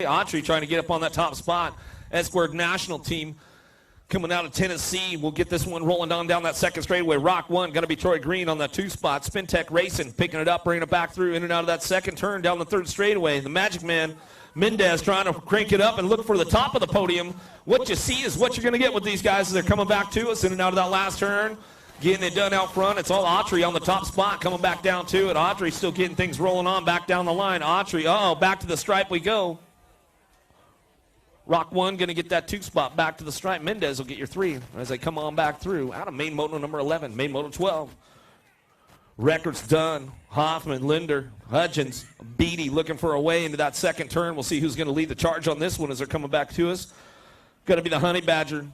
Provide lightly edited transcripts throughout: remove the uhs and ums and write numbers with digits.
Autry trying to get up on that top spot. Esquire national team coming out of Tennessee. We'll get this one rolling down that second straightaway. Rock 1, going to be Troy Green on that 2 spot. Spintech Racing picking it up, bringing it back through in and out of that second turn down the third straightaway. The Magic Man, Mendez, trying to crank it up and look for the top of the podium. What you see is what you're going to get with these guys as they're coming back to us in and out of that last turn. Getting it done out front. It's all Autry on the top spot coming back down to it. Autry still getting things rolling on back down the line. Autry, back to the stripe we go. Rock 1 going to get that 2 spot back to the stripe. Mendez will get your 3 as they come on back through. Out of main moto number 11, main moto 12. Records done. Hoffman, Linder, Hudgens, Beatty looking for a way into that second turn. We'll see who's going to lead the charge on this one as they're coming back to us. Going to be the Honey Badger.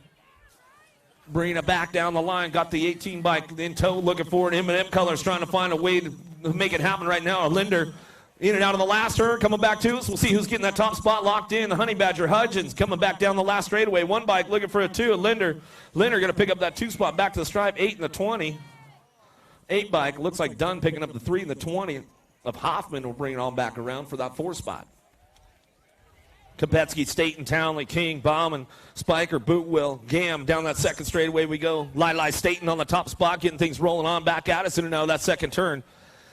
Bringing it back down the line. Got the 18 bike in tow. Looking for it. M&M Colors trying to find a way to make it happen right now. Linder in and out of the last turn, coming back to us. We'll see who's getting that top spot locked in. The Honey Badger, Hudgens, coming back down the last straightaway. 1 bike looking for a 2. Linder going to pick up that 2 spot back to the stripe. 8 and the 20. 8 bike. Looks like Dunn picking up the 3 and the 20 of Hoffman. Will bring it on back around for that 4 spot. Kopetsky, Staten, Townley, King, Bauman, Spiker, Bootwell, Gam. Down that second straightaway we go. Lili Staten on the top spot, getting things rolling on back at us in and out of that second turn.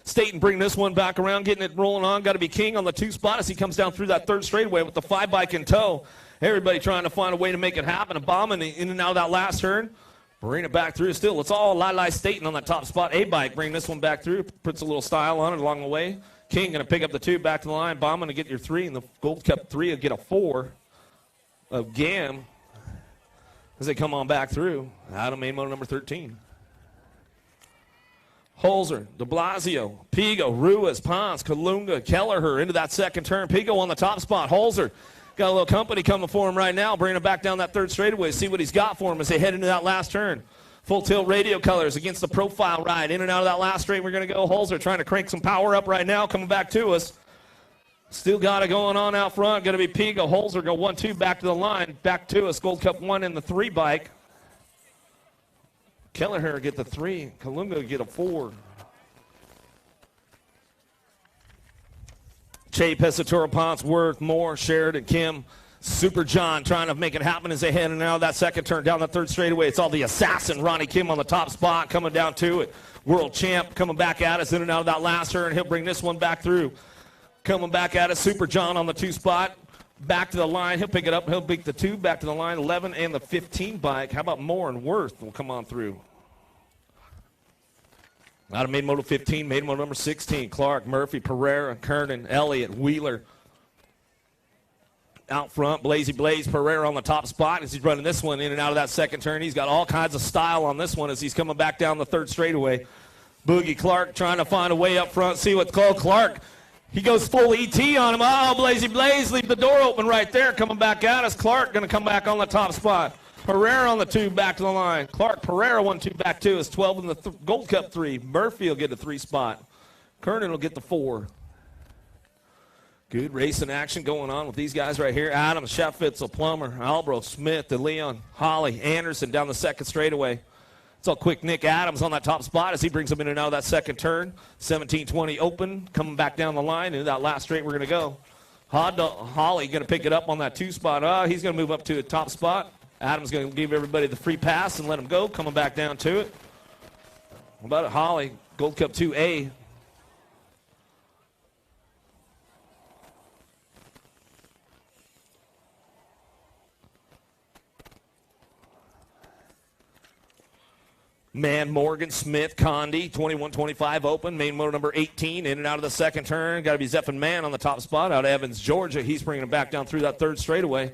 Staten bringing this one back around, getting it rolling on. Got to be King on the 2 spot as he comes down through that third straightaway with the 5 bike in tow. Everybody trying to find a way to make it happen. And Bauman in and out of that last turn. Bring it back through still. It's all Lili Staten on that top spot. A bike bringing this one back through. Puts a little style on it along the way. King going to pick up the 2 back to the line. Bauman to get your 3. And the Gold Cup 3 will get a 4 of Gam as they come on back through. Out of main motor number 13. Holzer, de Blasio, Pigo, Ruiz, Pons, Kalunga, Kelleher into that second turn. Pigo on the top spot. Holzer got a little company coming for him right now, bringing it back down that third straightaway. See what he's got for him as they head into that last turn. Full tilt radio colors against the profile ride. In and out of that last straight, we're going to go. Holzer trying to crank some power up right now, coming back to us. Still got it going on out front. Going to be Pigo. Holzer go 1-2 back to the line. Back to us. Gold Cup 1 in the 3 bike. Kelleher get the 3. Kalunga get a 4. Che, Pesatoro, Ponce, Worth, Moore, Sheridan, Kim, Super John trying to make it happen as they head in and out of that second turn down the third straightaway. It's all the assassin, Ronnie Kim on the top spot coming down to it. World champ coming back at us in and out of that last turn. He'll bring this one back through. Coming back at us, Super John on the 2 spot. Back to the line. He'll pick it up. He'll pick the 2 back to the line. 11 and the 15 bike. How about Moore and Worth will come on through. Out of main moto 15, main moto number 16. Clark, Murphy, Pereira, Kernan, Elliott, Wheeler. Out front, Blazy Blaze, Pereira on the top spot as he's running this one in and out of that second turn. He's got all kinds of style on this one as he's coming back down the third straightaway. Boogie Clark trying to find a way up front. See what's called Clark. He goes full ET on him. Oh, Blazy Blaze, leave the door open right there. Coming back at us. Clark going to come back on the top spot. Pereira on the 2 back to the line. Clark, Pereira 1-2 back to us. 12 in the Gold Cup 3. Murphy will get the 3 spot. Kernan will get the 4. Good racing action going on with these guys right here. Adams, Sheffitzel, Plummer, Albro, Smith, DeLeon, Holly, Anderson down the second straightaway. It's all quick Nick Adams on that top spot as he brings them in and out of that second turn. 17-20 open, coming back down the line. Into that last straight we're going to go. Holly going to pick it up on that 2 spot. He's going to move up to the top spot. Adams going to give everybody the free pass and let him go. Coming back down to it. How about it, Holly? Gold Cup 2A. Man, Morgan, Smith, Condi, 21-25 open. Main motor number 18 in and out of the second turn. Got to be Zephyr Mann on the top spot out of Evans, Georgia. He's bringing it back down through that third straightaway.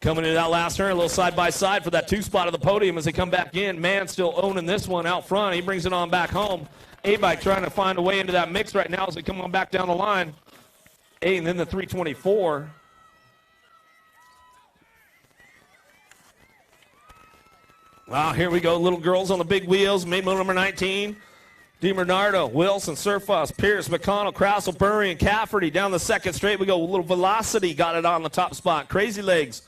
Coming into that last turn, a little side-by-side for that 2 spot of the podium as they come back in. Man still owning this one out front. He brings it on back home. A-Bike trying to find a way into that mix right now as they come on back down the line. A and then the 324. Wow, here we go. Little girls on the big wheels. Main motor number 19. DiMernardo, Wilson, Surfoss, Pierce, McConnell, Krassel, Burry, and Cafferty down the second straight. We go. A little velocity got it on the top spot. Crazy Legs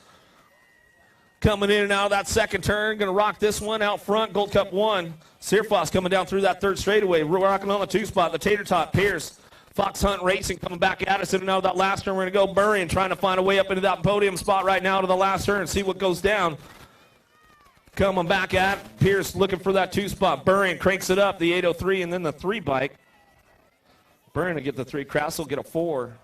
coming in and out of that second turn. Going to rock this one out front. Gold Cup 1. Surfoss coming down through that third straightaway. Rocking on the 2 spot. The Tater Tot, Pierce. Fox Hunt Racing coming back at us in and out of that last turn. We're going to go Burry and trying to find a way up into that podium spot right now to the last turn and see what goes down. Coming back at Pierce looking for that 2 spot. Burry cranks it up, the 803 and then the 3 bike. Burry to get the 3. Kraus will get a 4.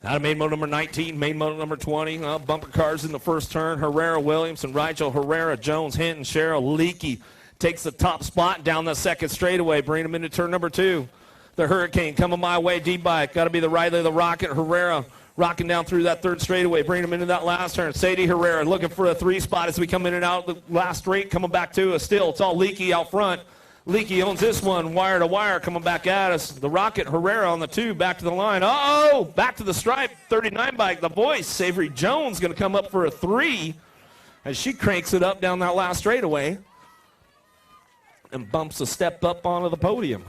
Out of main motor number 19, main motor number 20. Bumper cars in the first turn. Herrera, Williamson, Rigel, Herrera, Jones, Hinton, Sherrill, Leakey takes the top spot down the second straightaway. Bring him into turn number 2. The Hurricane coming my way, D-Bike. Got to be the Riley, the Rocket, Herrera rocking down through that third straightaway. Bring him into that last turn. Sadie Herrera looking for a 3 spot as we come in and out of the last straight. Coming back to us still. It's all Leakey out front. Leakey owns this one, wire to wire, coming back at us. The Rocket, Herrera on the 2, back to the line. Uh-oh, back to the stripe, 39 bike. The Voice, Savory Jones, going to come up for a 3 as she cranks it up down that last straightaway and bumps a step up onto the podium.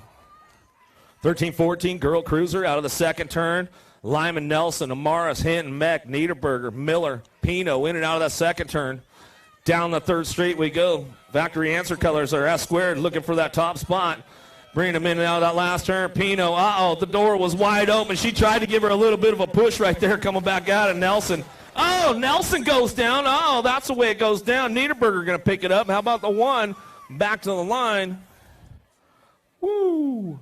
13-14, Girl Cruiser out of the second turn. Lyman, Nelson, Amaris, Hinton, Meck, Niederberger, Miller, Pino in and out of that second turn. Down the third straight we go. Factory answer colors are S squared looking for that top spot. Bringing them in and out of that last turn. Pino, the door was wide open. She tried to give her a little bit of a push right there coming back out of Nelson. Oh, Nelson goes down. Oh, that's the way it goes down. Niederberger going to pick it up. How about the 1? Back to the line. Woo.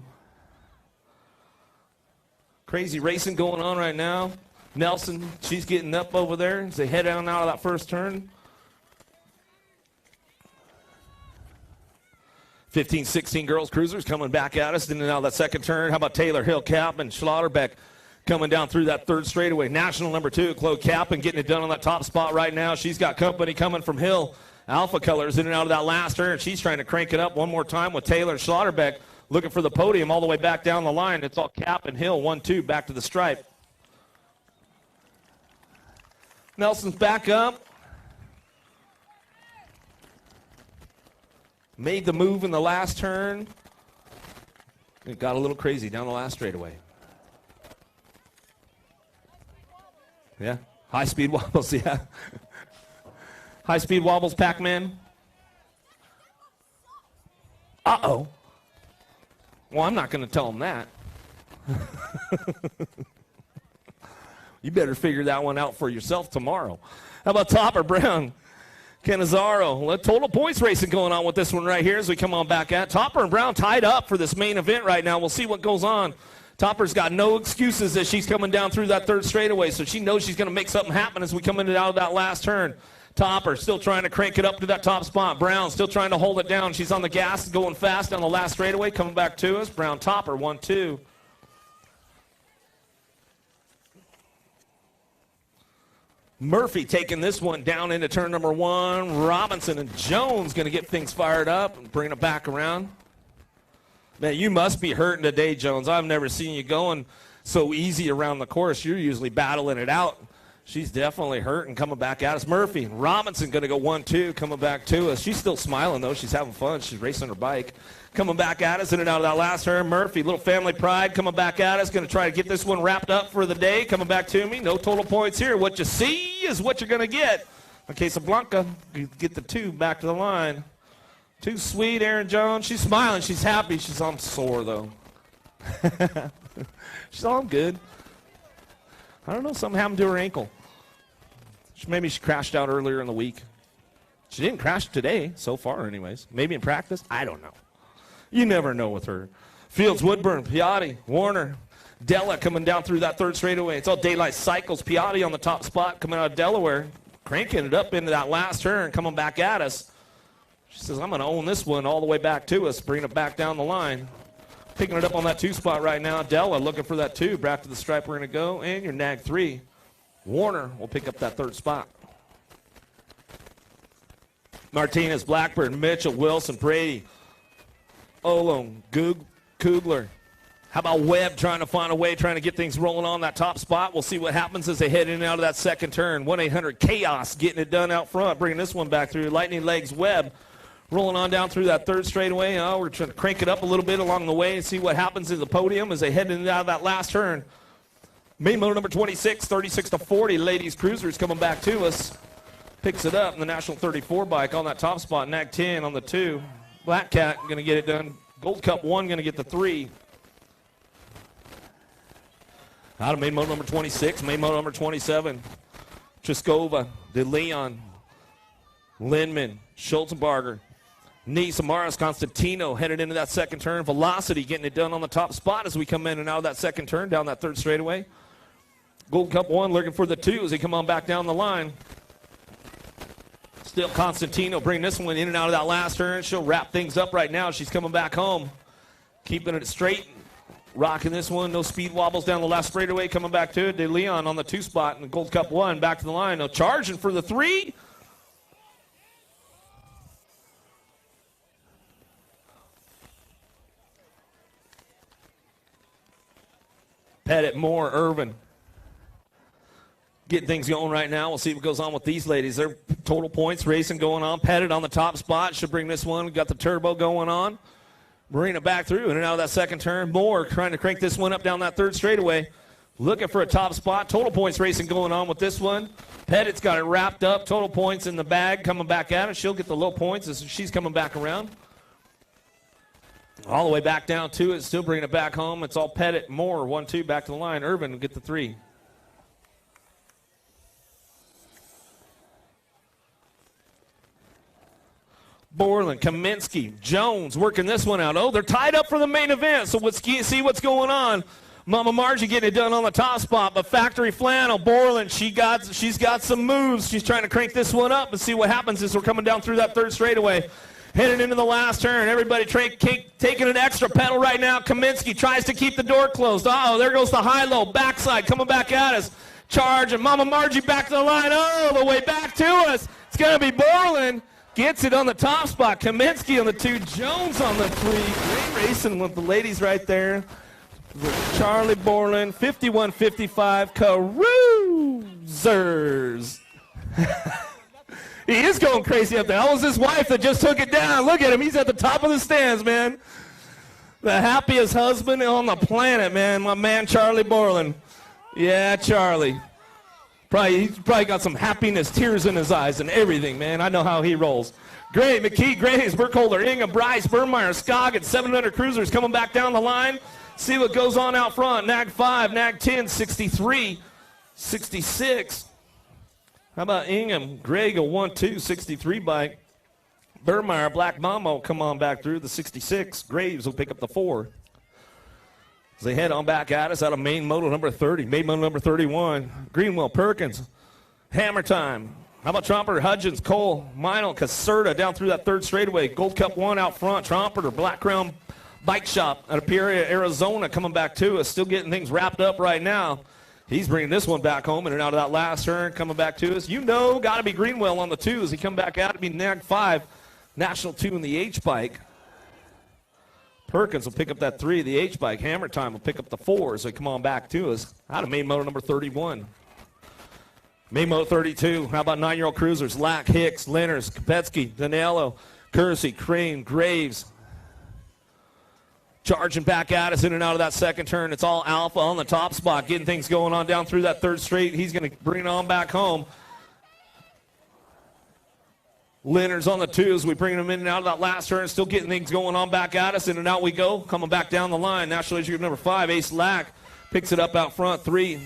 Crazy racing going on right now. Nelson, she's getting up over there as they head on out of that first turn. 15-16 Girls Cruisers coming back at us in and out of that second turn. How about Taylor, Hill, Cap, and Schlotterbeck coming down through that third straightaway. National number 2, Chloe Capin getting it done on that top spot right now. She's got company coming from Hill. Alpha Colors in and out of that last turn. She's trying to crank it up one more time with Taylor and Schlotterbeck looking for the podium all the way back down the line. It's all Cap and Hill, 1-2, back to the stripe. Nelson's back up. Made the move in the last turn. It got a little crazy down the last straightaway. Yeah, high-speed wobbles, yeah. High-speed wobbles, Pac-Man. Uh-oh. Well, I'm not going to tell him that. You better figure that one out for yourself tomorrow. How about Topper Brown? Canizaro, total points racing going on with this one right here as we come on back at. Topper and Brown tied up for this main event right now. We'll see what goes on. Topper's got no excuses as she's coming down through that third straightaway, so she knows she's going to make something happen as we come in and out of that last turn. Topper still trying to crank it up to that top spot. Brown still trying to hold it down. She's on the gas, going fast down the last straightaway, coming back to us. Brown, Topper, 1-2. Murphy taking this one down into turn number 1. Robinson and Jones going to get things fired up and bring it back around. Man, you must be hurting today, Jones. I've never seen you going so easy around the course. You're usually battling it out. She's definitely hurting coming back at us. Murphy and Robinson going to go 1-2 coming back to us. She's still smiling, though. She's having fun. She's racing her bike. Coming back at us in and out of that last turn. Murphy, little family pride, coming back at us. Going to try to get this one wrapped up for the day. Coming back to me. No total points here. What you see is what you're going to get. In case of Blanca, you get the 2 back to the line. Too sweet, Aaron Jones. She's smiling. She's happy. She's on sore, though. She's all good. I don't know. Something happened to her ankle. Maybe she crashed out earlier in the week. She didn't crash today, so far anyways. Maybe in practice. I don't know. You never know with her. Fields, Woodburn, Piatti, Warner, Della coming down through that third straightaway. It's all Daylight Cycles. Piatti on the top spot coming out of Delaware, cranking it up into that last turn, coming back at us. She says, I'm going to own this one all the way back to us, bringing it back down the line. Picking it up on that 2 spot right now. Della looking for that 2. Back to the stripe we're going to go, and your nag 3. Warner will pick up that 3rd spot. Martinez, Blackburn, Mitchell, Wilson, Brady, Olom, Kugler. How about Webb trying to find a way, trying to get things rolling on that top spot? We'll see what happens as they head in and out of that second turn. 1-800-CHAOS getting it done out front, bringing this one back through. Lightning Legs, Webb rolling on down through that 3rd straightaway. We're trying to crank it up a little bit along the way and see what happens in the podium as they head in and out of that last turn. Main motor number 26, 36-40, Ladies Cruisers coming back to us. Picks it up in the National 34 bike on that top spot. Nag 10 on the 2. Black Cat going to get it done. Gold Cup 1 going to get the 3. Out of main motor number 26, main motor number 27. Triskova, De Leon, Lindman, Schulzenbarger, Nice, Amaris, Constantino headed into that second turn. Velocity getting it done on the top spot as we come in and out of that second turn down that third straightaway. Gold Cup 1 looking for the 2 as they come on back down the line. Still Constantino bringing this one in and out of that last turn. She'll wrap things up right now. She's coming back home. Keeping it straight. Rocking this one. No speed wobbles down the last straightaway. Coming back to it. De Leon on the 2 spot in the Gold Cup 1. Back to the line. Now charging for the 3. Pettit, Moore, Irvin. Getting things going right now. We'll see what goes on with these ladies. Their total points racing going on. Pettit on the top spot. Should bring this one. Got the turbo going on. Marina back through in and out of that second turn. Moore trying to crank this one up down that third straightaway. Looking for a top spot. Total points racing going on with this one. Pettit's got it wrapped up. Total points in the bag. Coming back at it. She'll get the low points as she's coming back around. All the way back down to it. Still bringing it back home. It's all Pettit, Moore, 1-2 back to the line. Irvin will get the 3. Borland, Kaminsky, Jones working this one out. Oh, they're tied up for the main event, so let's see what's going on. Mama Margie getting it done on the top spot, but Factory Flannel, Borland, she's got some moves. She's trying to crank this one up and see what happens as we're coming down through that third straightaway. Heading into the last turn. Everybody taking an extra pedal right now. Kaminsky tries to keep the door closed. Uh-oh, there goes the high-low. Backside coming back at us. Charge, and Mama Margie back to the line. Oh, the way back to us. It's going to be Borland. Gets it on the top spot. Kaminsky on the 2. Jones on the 3. Great racing with the ladies right there. Charlie Borland, 51-55. Cruisers. He is going crazy up there. That was his wife that just took it down. Look at him. He's at the top of the stands, man. The happiest husband on the planet, man. My man, Charlie Borland. Yeah, Charlie. He's probably got some happiness, tears in his eyes and everything, man. I know how he rolls. Gray, McKee, Graves, Burkholder, Ingham, Bryce, Burmeyer, Scoggin, 700 cruisers coming back down the line. See what goes on out front. Nag 5, Nag 10, 63, 66. How about Ingham? Greg, a 1-2, 63 bike. Burmeyer, Black Mama will come on back through the 66. Graves will pick up the 4. As they head on back at us out of main moto number 30, main moto number 31. Greenwell, Perkins, Hammer Time. How about Trompeter, Hudgens, Cole, Meinl, Caserta down through that third straightaway. Gold Cup 1 out front. Trompeter, Black Crown Bike Shop out of Peoria, Arizona coming back to us. Still getting things wrapped up right now. He's bringing this one back home in and out of that last turn, coming back to us. You know, got to be Greenwell on the 2 as he come back out to be Nag 5, National 2 in the H-Bike. Perkins will pick up that 3, the H-Bike. Hammer Time will pick up the 4 as they come on back to us. Out of main moto number 31. Main moto 32. How about 9-year-old cruisers? Lack, Hicks, Lenners, Kopetsky, Danilo, Kersey, Crane, Graves. Charging back at us in and out of that second turn. It's all Alpha on the top spot, getting things going on down through that third straight. He's going to bring it on back home. Leonard's on the 2 as we bring him in and out of that last turn. Still getting things going on back at us. In and out we go. Coming back down the line. National Issue number 5, Ace Lack. Picks it up out front, 3.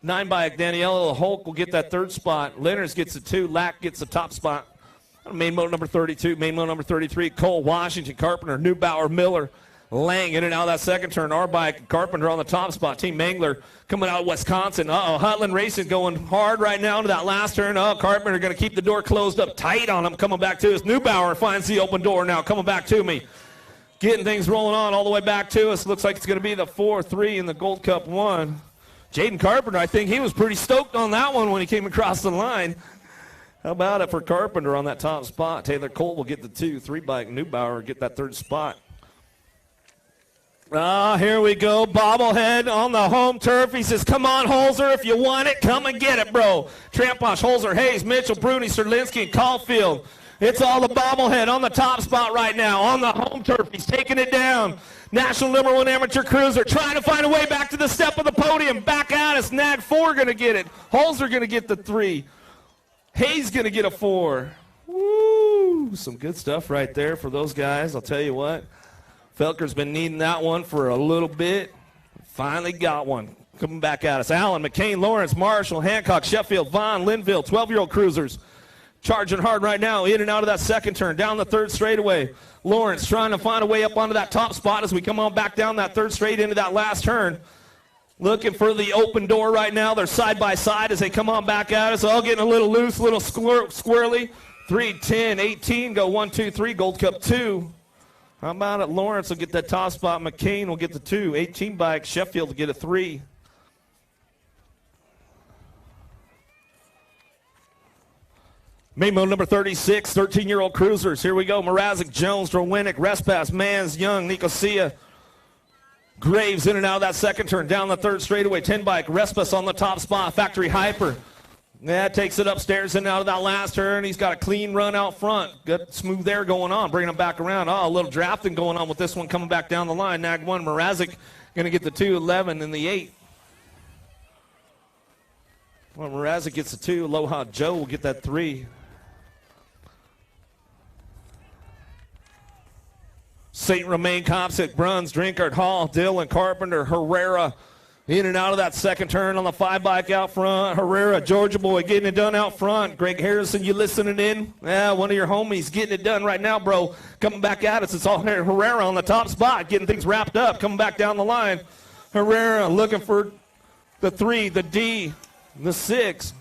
Nine bike, Daniela Hulk will get that 3rd spot. Leonard's gets the 2. Lack gets the top spot. Main moto number 32, main moto number 33. Cole, Washington, Carpenter, Neubauer, Miller. Lang in and out of that second turn. Our bike, Carpenter on the top spot. Team Mangler coming out of Wisconsin. Hutland Racing going hard right now into that last turn. Carpenter going to keep the door closed up tight on him. Coming back to us. Neubauer finds the open door now. Coming back to me. Getting things rolling on all the way back to us. Looks like it's going to be the 4-3 in the Gold Cup 1. Jaden Carpenter, I think he was pretty stoked on that one when he came across the line. How about it for Carpenter on that top spot? Taylor Cole will get the 2. 3 bike. Neubauer will get that 3rd spot. Here we go. Bobblehead on the home turf. He says, come on, Holzer, if you want it, come and get it, bro. Tramposh, Holzer, Hayes, Mitchell, Bruni, Serlinski, and Caulfield. It's all the bobblehead on the top spot right now on the home turf. He's taking it down. National number 1 amateur cruiser trying to find a way back to the step of the podium. Back at us. Nag 4 going to get it. Holzer going to get the 3. Hayes going to get a 4. Woo! Some good stuff right there for those guys. I'll tell you what. Felker's been needing that one for a little bit. Finally got one. Coming back at us. Allen, McCain, Lawrence, Marshall, Hancock, Sheffield, Vaughn, Linville, 12-year-old cruisers. Charging hard right now, in and out of that second turn, down the third straightaway. Lawrence trying to find a way up onto that top spot as we come on back down that third straight into that last turn. Looking for the open door right now. They're side by side as they come on back at us. All getting a little loose, a little squirrely. 3, 10, 18, go 1, 2, 3, Gold Cup 2. How about it? Lawrence will get that top spot. McCain will get the 2. 18 bike, Sheffield will get a 3. Main mode number 36, 13-year-old cruisers. Here we go. Mrazek, Jones, Drowinick, Respass, Mans, Young, Nicosia. Graves in and out of that second turn. Down the third straightaway. 10 bike. Respass on the top spot. Factory Hyper. Yeah, takes it upstairs and out of that last turn. He's got a clean run out front. Good smooth air going on. Bringing him back around. Oh, a little drafting going on with this one coming back down the line. Nag 1. Mrazek going to get the 2, 11, and the 8. Well, Mrazek gets the 2. Aloha Joe will get that 3. St. Romain, Copsic, Bruns, Drinkard, Hall, Dillon, Carpenter, Herrera. In and out of that second turn on the 5 bike out front. Herrera, Georgia boy, getting it done out front. Greg Harrison, you listening in? Yeah, one of your homies getting it done right now, bro. Coming back at us. It's all Herrera on the top spot, getting things wrapped up, coming back down the line. Herrera looking for the 3, the D, the 6.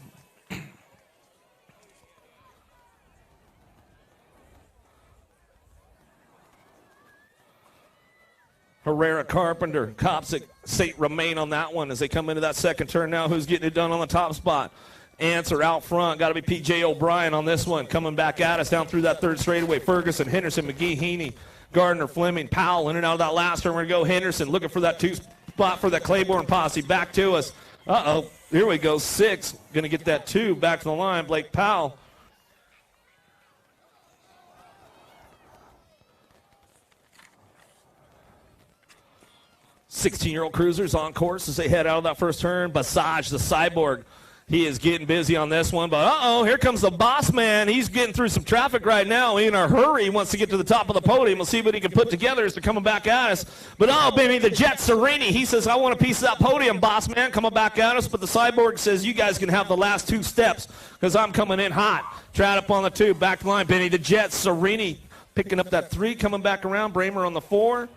Herrera, Carpenter, Copsic, St. Romain on that one as they come into that second turn now. Who's getting it done on the top spot? Answer out front. Got to be P.J. O'Brien on this one. Coming back at us down through that third straightaway. Ferguson, Henderson, McGee, Heaney, Gardner, Fleming, Powell in and out of that last turn. We're going to go Henderson looking for that 2 spot for that Claiborne posse. Back to us. Uh-oh. Here we go. 6. Going to get that 2 back to the line. Blake Powell. '16-year-old cruisers on course as they head out of that first turn. Basage, the cyborg, he is getting busy on this one. But, here comes the boss man. He's getting through some traffic right now. In a hurry, he wants to get to the top of the podium. We'll see what he can put together as they're coming back at us. But, baby, the Jet Serini, he says, I want a piece of that podium, boss man, coming back at us. But the cyborg says, you guys can have the last 2 steps because I'm coming in hot. Trad up on the 2, back to the line. Benny the Jet Serini picking up that 3, coming back around. Bramer on the 4.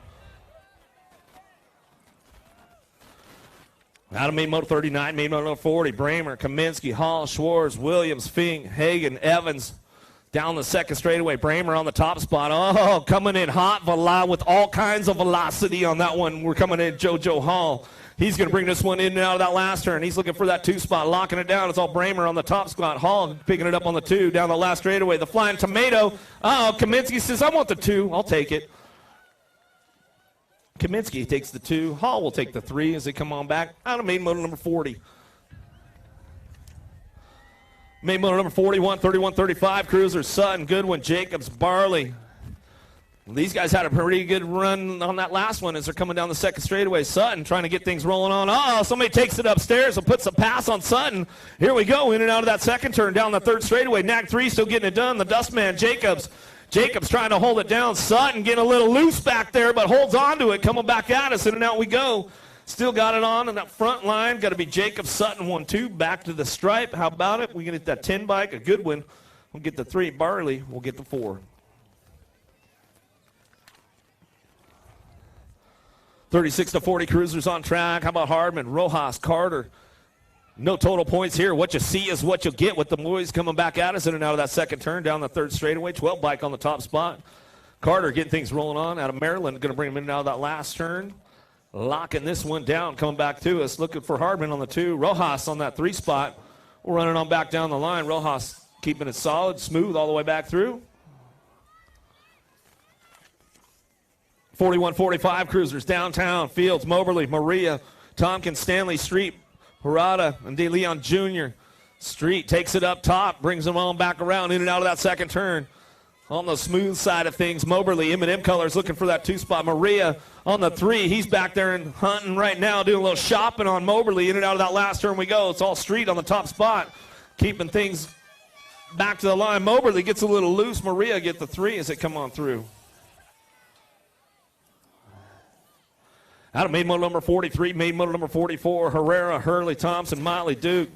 Out of main motor 39, main motor 40, Bramer, Kaminsky, Hall, Schwartz, Williams, Fink, Hagan, Evans. Down the second straightaway, Bramer on the top spot. Oh, coming in hot with all kinds of velocity on that one. We're coming in JoJo Hall. He's going to bring this one in and out of that last turn. He's looking for that 2 spot, locking it down. It's all Bramer on the top spot. Hall picking it up on the 2, down the last straightaway. The Flying Tomato. Kaminsky says, I want the 2. I'll take it. Kaminsky takes the 2. Hall will take the 3 as they come on back. Out of main motor number 40. Main motor number 41, 31, 35. Cruisers, Sutton, Goodwin, Jacobs, Barley. These guys had a pretty good run on that last one as they're coming down the second straightaway. Sutton trying to get things rolling on. Somebody takes it upstairs and puts a pass on Sutton. Here we go, in and out of that second turn down the third straightaway. Nag 3 still getting it done. The Dustman, Jacobs. Jacobs trying to hold it down. Sutton getting a little loose back there, but holds on to it. Coming back at us, in and out we go. Still got it on in that front line. Got to be Jacobs, Sutton, 1, 2. Back to the stripe. How about it? We can get that 10 bike, a good one. We'll get the 3. Barley, we'll get the 4. 36-40 cruisers on track. How about Hardman, Rojas, Carter? No total points here. What you see is what you'll get with the boys coming back at us in and out of that second turn down the third straightaway. 12 bike on the top spot. Carter getting things rolling on out of Maryland. Going to bring him in and out of that last turn. Locking this one down, coming back to us. Looking for Hardman on the 2. Rojas on that 3 spot. We're running on back down the line. Rojas keeping it solid, smooth all the way back through. 41-45 cruisers downtown. Fields, Moberly, Maria, Tompkins, Stanley, Street, Harada, and De Leon Jr. Street takes it up top, brings them on back around in and out of that second turn. On the smooth side of things, Moberly, M&M colors looking for that 2 spot. Maria on the 3. He's back there and hunting right now, doing a little shopping on Moberly. In and out of that last turn we go. It's all Street on the top spot, keeping things back to the line. Moberly gets a little loose. Maria get the 3 as they come on through. Out of main model number 43, main model number 44, Herrera, Hurley, Thompson, Motley, Duke,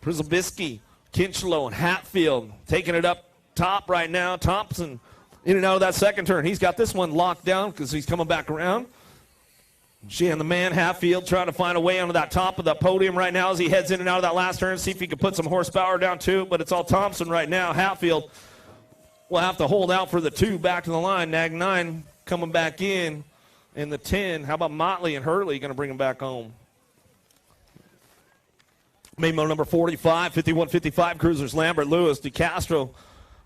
Przybisky, Kinchlow, and Hatfield taking it up top right now. Thompson in and out of that second turn. He's got this one locked down because he's coming back around. She and the man, Hatfield, trying to find a way onto that top of the podium right now as he heads in and out of that last turn, see if he can put some horsepower down to it, but it's all Thompson right now. Hatfield will have to hold out for the 2 back to the line. Nag 9 coming back in the 10. How about Motley and Hurley going to bring him back home? Main model number 45, 51-55 cruisers, Lambert, Lewis, DeCastro,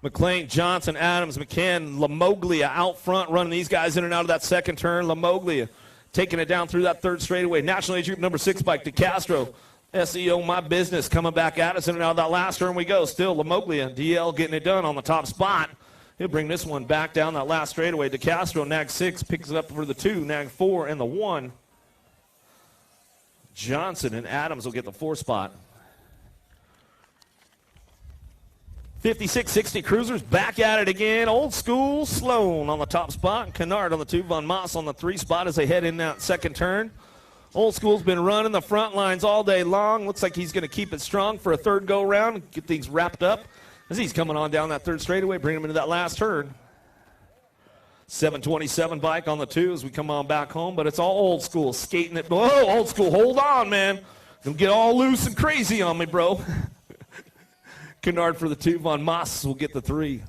McLean, Johnson, Adams, McCann, Lamoglia out front running these guys in and out of that second turn. Lamoglia taking it down through that third straightaway. National Age Group number 6 bike, DeCastro, SEO My Business coming back at us in and out of that last turn we go. Still Lamoglia, DL getting it done on the top spot. He'll bring this one back down that last straightaway. DeCastro, Nag 6, picks it up for the 2, Nag 4, and the 1. Johnson and Adams will get the 4 spot. 56-60 cruisers back at it again. Old School Sloan on the top spot. Kennard on the 2. Von Moss on the 3 spot as they head in that second turn. Old School's been running the front lines all day long. Looks like he's going to keep it strong for a third go-round and get things wrapped up as he's coming on down that third straightaway, bringing him into that last turn. 727 bike on the 2 as we come on back home, but it's all Old School skating it. Whoa, Old School, hold on, man. Don't get all loose and crazy on me, bro. Kennard for the 2. Von Moss will get the 3.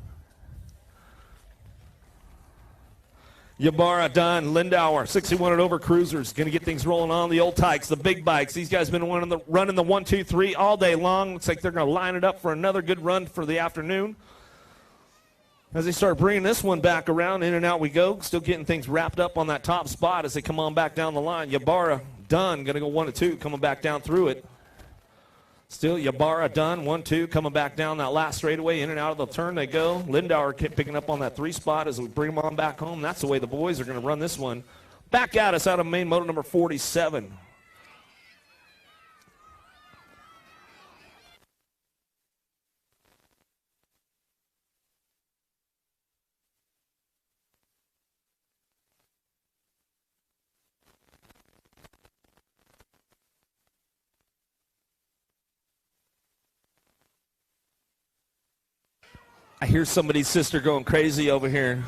Ybarra, Dunn, Lindauer, 61 and over cruisers. Going to get things rolling on the old tykes, the big bikes. These guys have been running the 1, 2, 3 all day long. Looks like they're going to line it up for another good run for the afternoon. As they start bringing this one back around, in and out we go. Still getting things wrapped up on that top spot as they come on back down the line. Ybarra, Dunn, going to go 1 2, coming back down through it. Still Ybarra, Dunn, 1 2, coming back down that last straightaway. In and out of the turn they go. Lindauer picking up on that 3 spot as we bring them on back home. That's the way the boys are going to run this one. Back at us out of main motor number 47. I hear somebody's sister going crazy over here.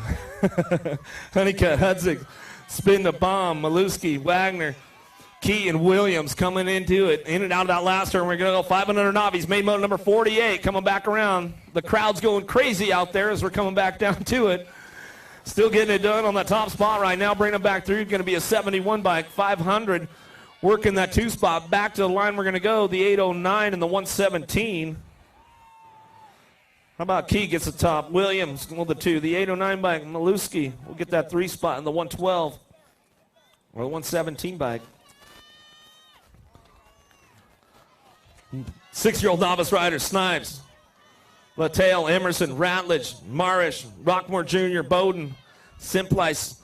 Honeycutt, Hudzik, Spin the Bomb, Maluski, Wagner, Key, and Williams coming into it. In and out of that last turn. We're going to go 500 novice. Main motor number 48 coming back around. The crowd's going crazy out there as we're coming back down to it. Still getting it done on that top spot right now. Bringing it back through. Going to be a 71 bike, 500. Working that 2 spot. Back to the line we're going to go. The 809 and the 117. How about Key gets the top? Williams with the 2. The 809 bike, Maluski will get that 3 spot in the 112 or the 117 bike. 6-year-old novice rider, Snipes, Lattale, Emerson, Ratledge, Marish, Rockmore Jr., Bowden, Simplice.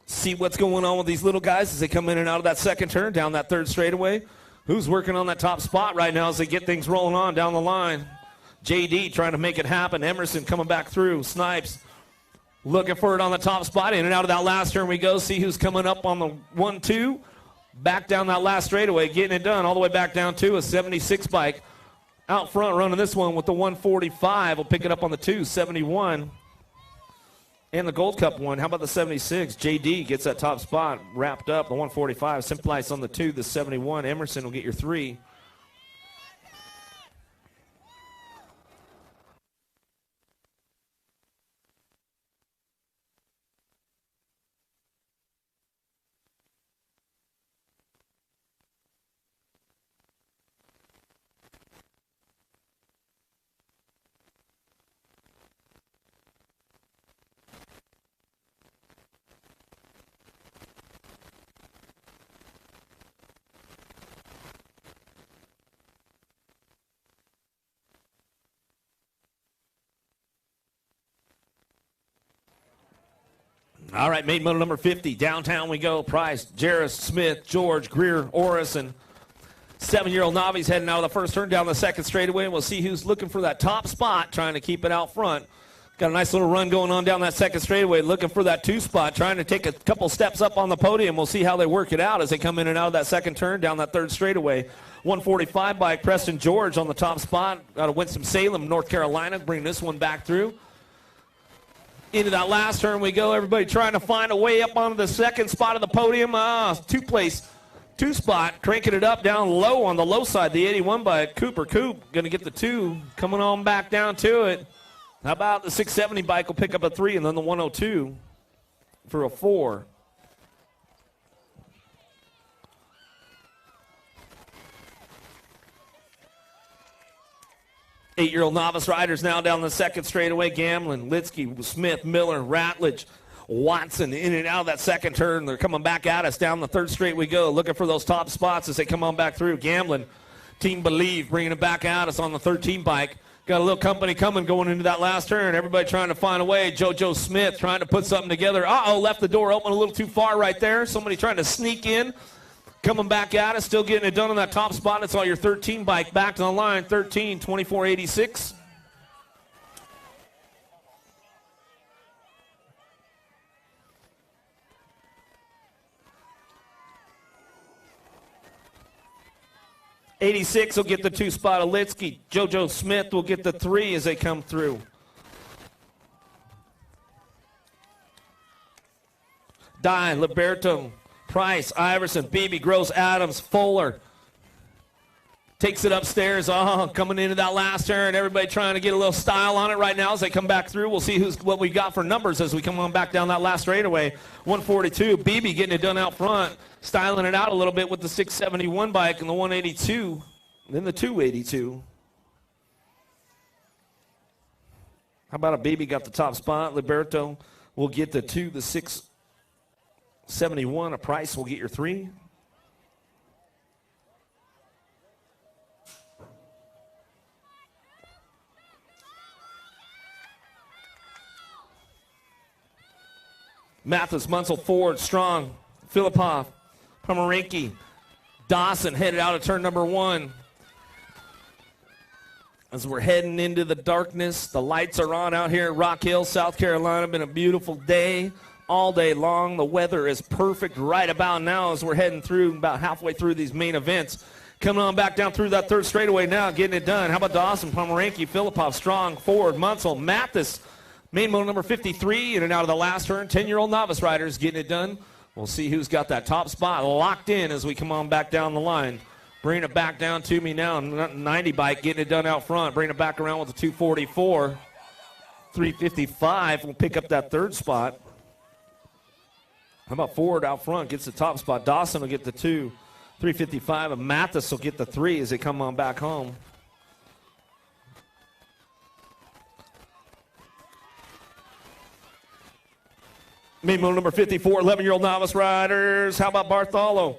See what's going on with these little guys as they come in and out of that second turn, down that third straightaway. Who's working on that top spot right now as they get things rolling on down the line? JD trying to make it happen. Emerson coming back through. Snipes looking for it on the top spot. In and out of that last turn we go. See who's coming up on the 1 2. Back down that last straightaway. Getting it done all the way back down to a 76 bike. Out front running this one with the 145. We'll pick it up on the 2. 71. And the Gold Cup one. How about the 76? JD gets that top spot wrapped up. The 145. Simplice on the 2. The 71. Emerson will get your 3. All right, main motor number 50. Downtown we go. Price, Jarris, Smith, George, Greer, Orison, 7-year-old novice heading out of the first turn down the second straightaway. We'll see who's looking for that top spot, trying to keep it out front. Got a nice little run going on down that second straightaway, looking for that 2 spot, trying to take a couple steps up on the podium. We'll see how they work it out as they come in and out of that second turn down that third straightaway. 145 bike, Preston George on the top spot. Out of Winston-Salem, North Carolina, bring this one back through. Into that last turn we go. Everybody trying to find a way up onto the second spot of the podium. 2 spot, cranking it up down low on the low side. The 81 bike, Cooper Coop, going to get the 2, coming on back down to it. How about the 670 bike will pick up a 3, and then the 102 for a 4. Eight-year-old novice riders now down the second straightaway. Gamlin, Litsky, Smith, Miller, Ratledge, Watson in and out of that second turn. They're coming back at us. Down the third straight we go, looking for those top spots as they come on back through. Gamlin, Team Believe, bringing it back at us on the 13 bike. Got a little company coming going into that last turn. Everybody trying to find a way. JoJo Smith trying to put something together. Left the door open a little too far right there. Somebody trying to sneak in. Coming back at us, still getting it done on that top spot. It's all your 13 bike back to the line. 13, 24.86. '86 will get the 2 spot of Litsky. JoJo Smith will get the 3 as they come through. Dye, Liberto, Price, Iverson, Beebe, Gross, Adams, Fuller. Takes it upstairs. Coming into that last turn. Everybody trying to get a little style on it right now as they come back through. We'll see what we got for numbers as we come on back down that last straightaway. 142. Beebe getting it done out front. Styling it out a little bit with the 671 bike and the 182. Then the 282. How about a Beebe got the top spot? Liberto will get the 2, the 671. A Price will get your 3. Mathis, Munsell, Ford, Strong, Filippov, Pomeranke, Dawson headed out of turn number 1. As we're heading into the darkness, the lights are on out here at Rock Hill, South Carolina. Been a beautiful day all day long. The weather is perfect right about now as we're heading through, about halfway through these main events. Coming on back down through that third straightaway now, getting it done. How about Dawson, Pomeranke, Filippov, Strong, Ford, Munsell, Mathis, main motor number 53, in and out of the last turn. 10-year-old novice riders getting it done. We'll see who's got that top spot locked in as we come on back down the line. Bringing it back down to me now. 90 bike getting it done out front. Bringing it back around with the 244. 355 will pick up that third spot. How about Ford out front gets the top spot. Dawson will get the 2. 355. And Mathis will get the 3 as they come on back home. Main motor number 54, 11-year-old novice riders. How about Bartholo?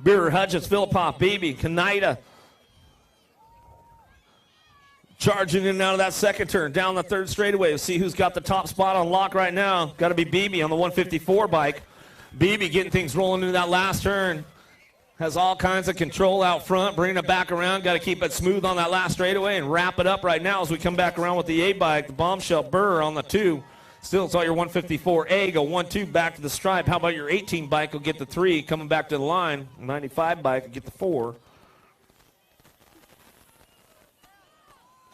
Beer, Hudgens, Filippov, Beebe, Kaneda. Charging in and out of that second turn, down the third straightaway. We'll see who's got the top spot on lock right now. Got to be Beebe on the 154 bike. Beebe getting things rolling into that last turn. Has all kinds of control out front, bringing it back around. Got to keep it smooth on that last straightaway and wrap it up right now as we come back around with the A bike. The Bombshell Burr on the 2. Still, it's all your 154A. Go 1-2 back to the stripe. How about your 18 bike will get the 3 coming back to the line. 95 bike will get the 4.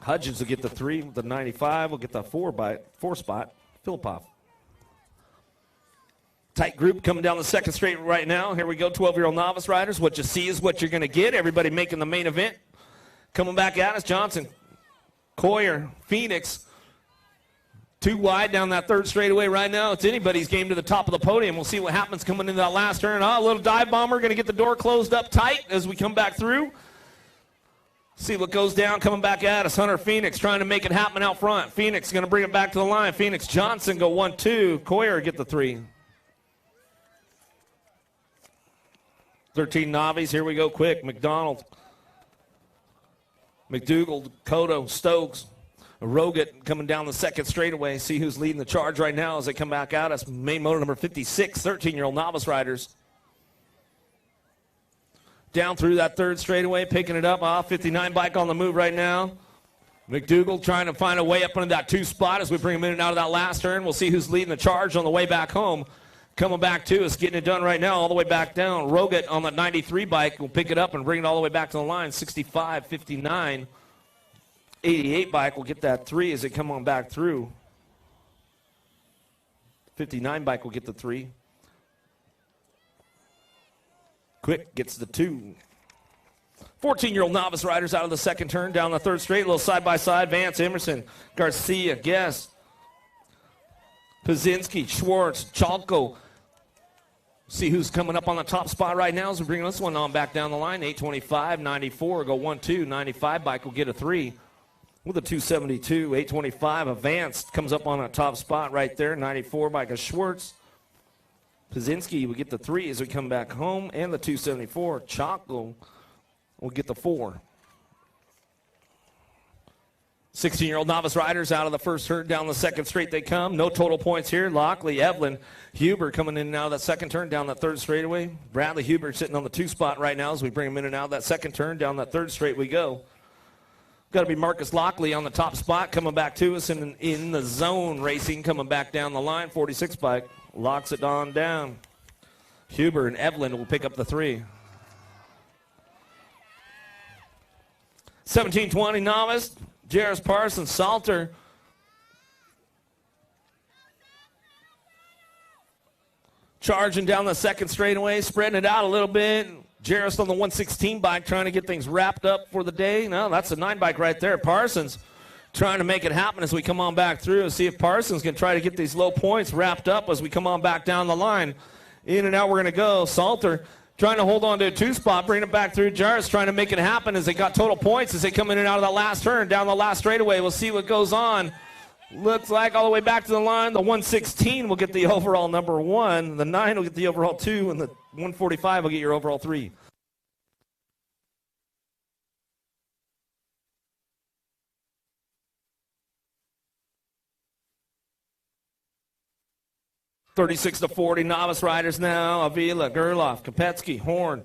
Hudgens will get the 3. The 95 will get the 4 spot. Filippov. Tight group coming down the second straight right now. Here we go, 12-year-old novice riders. What you see is what you're going to get. Everybody making the main event. Coming back at us, Johnson, Coyer, Phoenix. 2 wide down that third straightaway right now. It's anybody's game to the top of the podium. We'll see what happens coming into that last turn. A little dive bomber, going to get the door closed up tight as we come back through. See what goes down coming back at us. Hunter Phoenix trying to make it happen out front. Phoenix going to bring it back to the line. Phoenix Johnson go 1-2. Coyer get the 3. 13 novice. Here we go quick. McDonald, McDougall, Cotto, Stokes. Roget coming down the second straightaway. See who's leading the charge right now as they come back at us. Main motor number 56, 13-year-old novice riders. down through that third straightaway, picking it up. 59 bike on the move right now. McDougal trying to find a way up into that 2 spot as we bring him in and out of that last turn. We'll see who's leading the charge on the way back home. Coming back to us, getting it done right now, all the way back down. Rogat on the 93 bike will pick it up and bring it all the way back to the line. 65, 59. 88 bike will get that 3 as they come on back through. 59 bike will get the 3. Quick gets the 2. 14-year-old novice riders out of the second turn, down the third straight, a little side-by-side. Vance, Emerson, Garcia, Guest, Pazinski, Schwartz, Chalco. See who's coming up on the top spot right now as we bring this one on back down the line. 825, 94, go 1-2. 95 bike will get a 3 with a 272. 825, Advanced comes up on a top spot right there. 94 bike of Schwartz. Pazinski will get the 3 as we come back home, and the 274. Chalco will get the 4. 16-year-old novice riders out of the first turn, down the second straight they come. No total points here. Lockley, Evelyn, Huber coming in and out of that second turn, down that third straightaway. Bradley Huber sitting on the 2 spot right now as we bring him in and out of that second turn, down that third straight we go. Got to be Marcus Lockley on the top spot, coming back to us in the zone racing, coming back down the line. 46 bike locks it on down. Huber and Evelyn will pick up the 3. 17-20 novice. Jarris Parsons, Salter. Charging down the second straightaway, spreading it out a little bit. Jarris on the 116 bike trying to get things wrapped up for the day. No, that's a 9 bike right there. Parsons trying to make it happen as we come on back through and see if Parsons can try to get these low points wrapped up as we come on back down the line. In and out we're going to go. Salter trying to hold on to a 2 spot, bring it back through. Jarris trying to make it happen as they got total points as they come in and out of that last turn, down the last straightaway. We'll see what goes on. Looks like all the way back to the line, the 116 will get the overall number 1, the 9 will get the overall 2, and the 145 will get your overall 3. $36-40 novice riders now. Avila, Gerloff, Kopetsky, Horn,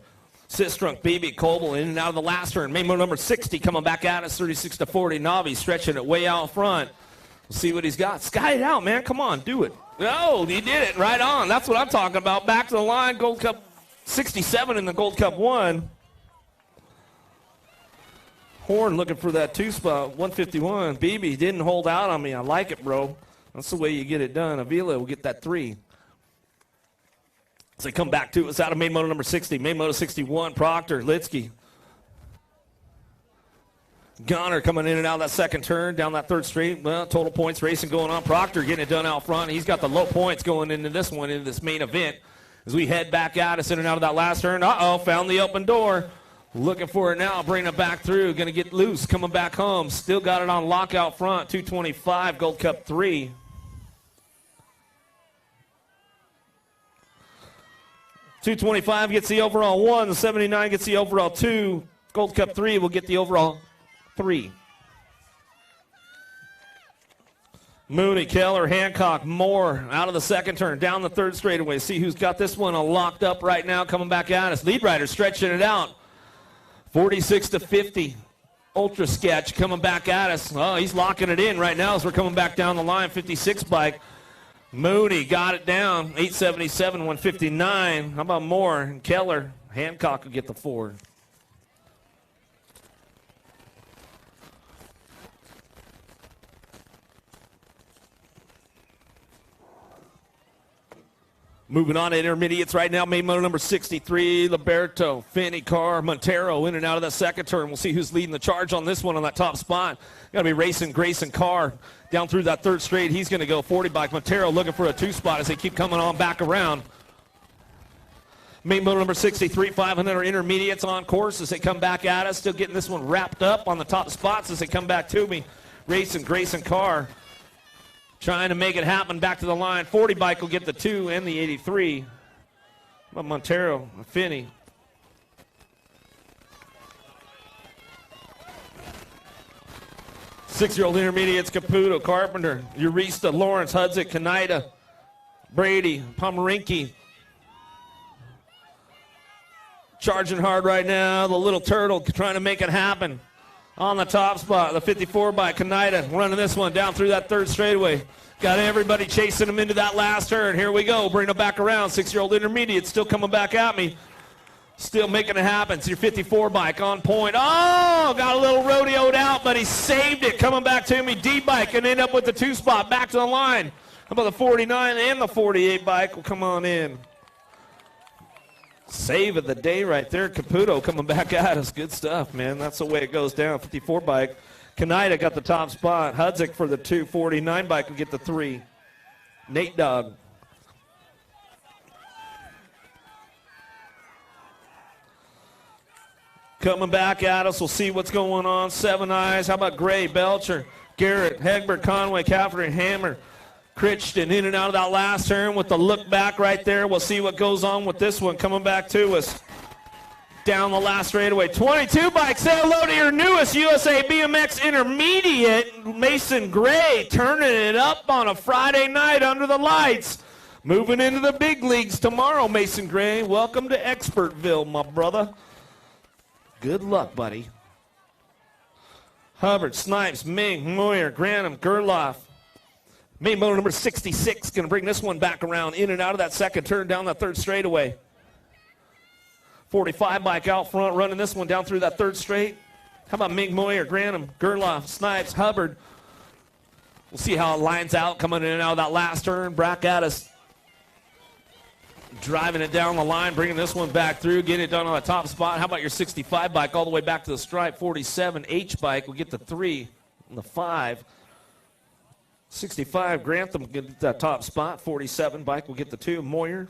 Sistrunk, Beebe, Coble in and out of the last turn. Mamo number 60 coming back at us. 36-40 Navi stretching it way out front. We'll see what he's got. Sky it out, man. Come on, do it. Oh, he did it right on. That's what I'm talking about. Back to the line. Gold Cup 67 in the Gold Cup 1. Horn looking for that 2 spot. 151. Beebe didn't hold out on me. I like it, bro. That's the way you get it done. Avila will get that 3. As they come back to us out of main moto number 60. Main moto 61, Proctor, Litsky. Gonner coming in and out of that second turn, down that third straight. Well, total points racing going on. Proctor getting it done out front. He's got the low points going into this one, into this main event. As we head back out us in and out of that last turn. Found the open door. Looking for it now, bringing it back through. Going to get loose, coming back home. Still got it on lock out front. 225, Gold Cup 3. $225 gets the overall 1. The 79 gets the overall 2. Gold Cup 3 will get the overall 3. Mooney, Keller, Hancock, Moore out of the second turn, down the third straightaway. See who's got this one locked up right now, coming back at us. Lead rider stretching it out. 46-50. Ultra Sketch coming back at us. Oh, he's locking it in right now as we're coming back down the line. 56 bike. Mooney got it down. 877, 159. How about Moore and Keller? Hancock will get the 4. Moving on to intermediates right now. Main moto number 63, Liberto, Finney, Carr, Montero in and out of that second turn. We'll see who's leading the charge on this one on that top spot. Got to be racing Grayson Carr down through that third straight. He's going to go 40 bike. Montero looking for a 2 spot as they keep coming on back around. Main moto number 63, 500 intermediates on course as they come back at us. Still getting this one wrapped up on the top spots as they come back to me. Racing Grayson Carr. Trying to make it happen back to the line. 40 bike will get the 2 and the 83. But Montero, Finney. Six-year-old intermediates, Caputo, Carpenter, Urista, Lawrence, Hudzik, Kaneda, Brady, Pomeranke. Charging hard right now. The little turtle trying to make it happen. On the top spot, the 54 by Kaneda running this one down through that third straightaway. Got everybody chasing him into that last turn. Here we go. Bring him back around. 6-year-old intermediate still coming back at me. Still making it happen. It's your 54 bike on point. Oh, got a little rodeoed out, but he saved it. Coming back to me. D-bike and end up with the 2 spot. Back to the line. How about the 49 and the 48 bike will come on in. Save of the day right there. Caputo coming back at us. Good stuff, man. That's the way it goes down. 54 bike. Kaneda got the top spot. Hudzik for the 2. 49 bike will get the 3. Nate Dogg. Coming back at us. We'll see what's going on. 7 Eyes. How about Gray, Belcher, Garrett, Hegbert, Conway, Cafferty, Hammer. Crichton in and out of that last turn with the look back right there. We'll see what goes on with this one coming back to us. Down the last straightaway. 22 bike. Say hello to your newest USA BMX Intermediate, Mason Gray, turning it up on a Friday night under the lights. Moving into the big leagues tomorrow, Mason Gray. Welcome to Expertville, my brother. Good luck, buddy. Hubbard, Snipes, Ming, Moyer, Granum, Gerloff. Main motor number 66 going to bring this one back around in and out of that second turn down that third straightaway. 45 bike out front running this one down through that third straight. How about Ming Moyer, Granum, Gerloff, Snipes, Hubbard. We'll see how it lines out coming in and out of that last turn. Brackatus driving it down the line, bringing this one back through, getting it done on the top spot. How about your 65 bike all the way back to the stripe? 47 H bike will get the 3 and the 5. 65 Grantham get that top spot. 47 bike will get the 2. Moyer.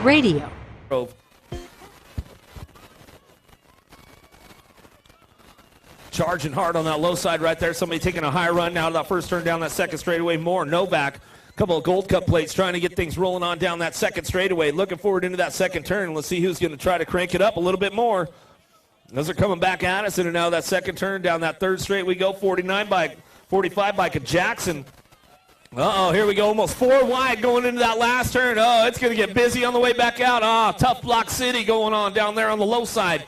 Radio. Charging hard on that low side right there. Somebody taking a high run now to that first turn down that second straightaway. More Novak. A couple of Gold Cup plates trying to get things rolling on down that second straightaway. Looking forward into that second turn. Let's see who's going to try to crank it up a little bit more. Those are coming back at us in and out of that second turn down that third straight. We go 49 bike, 45 bike of Jackson. Uh-oh, here we go. Almost 4 wide going into that last turn. Oh, it's going to get busy on the way back out. Tough Block City going on down there on the low side.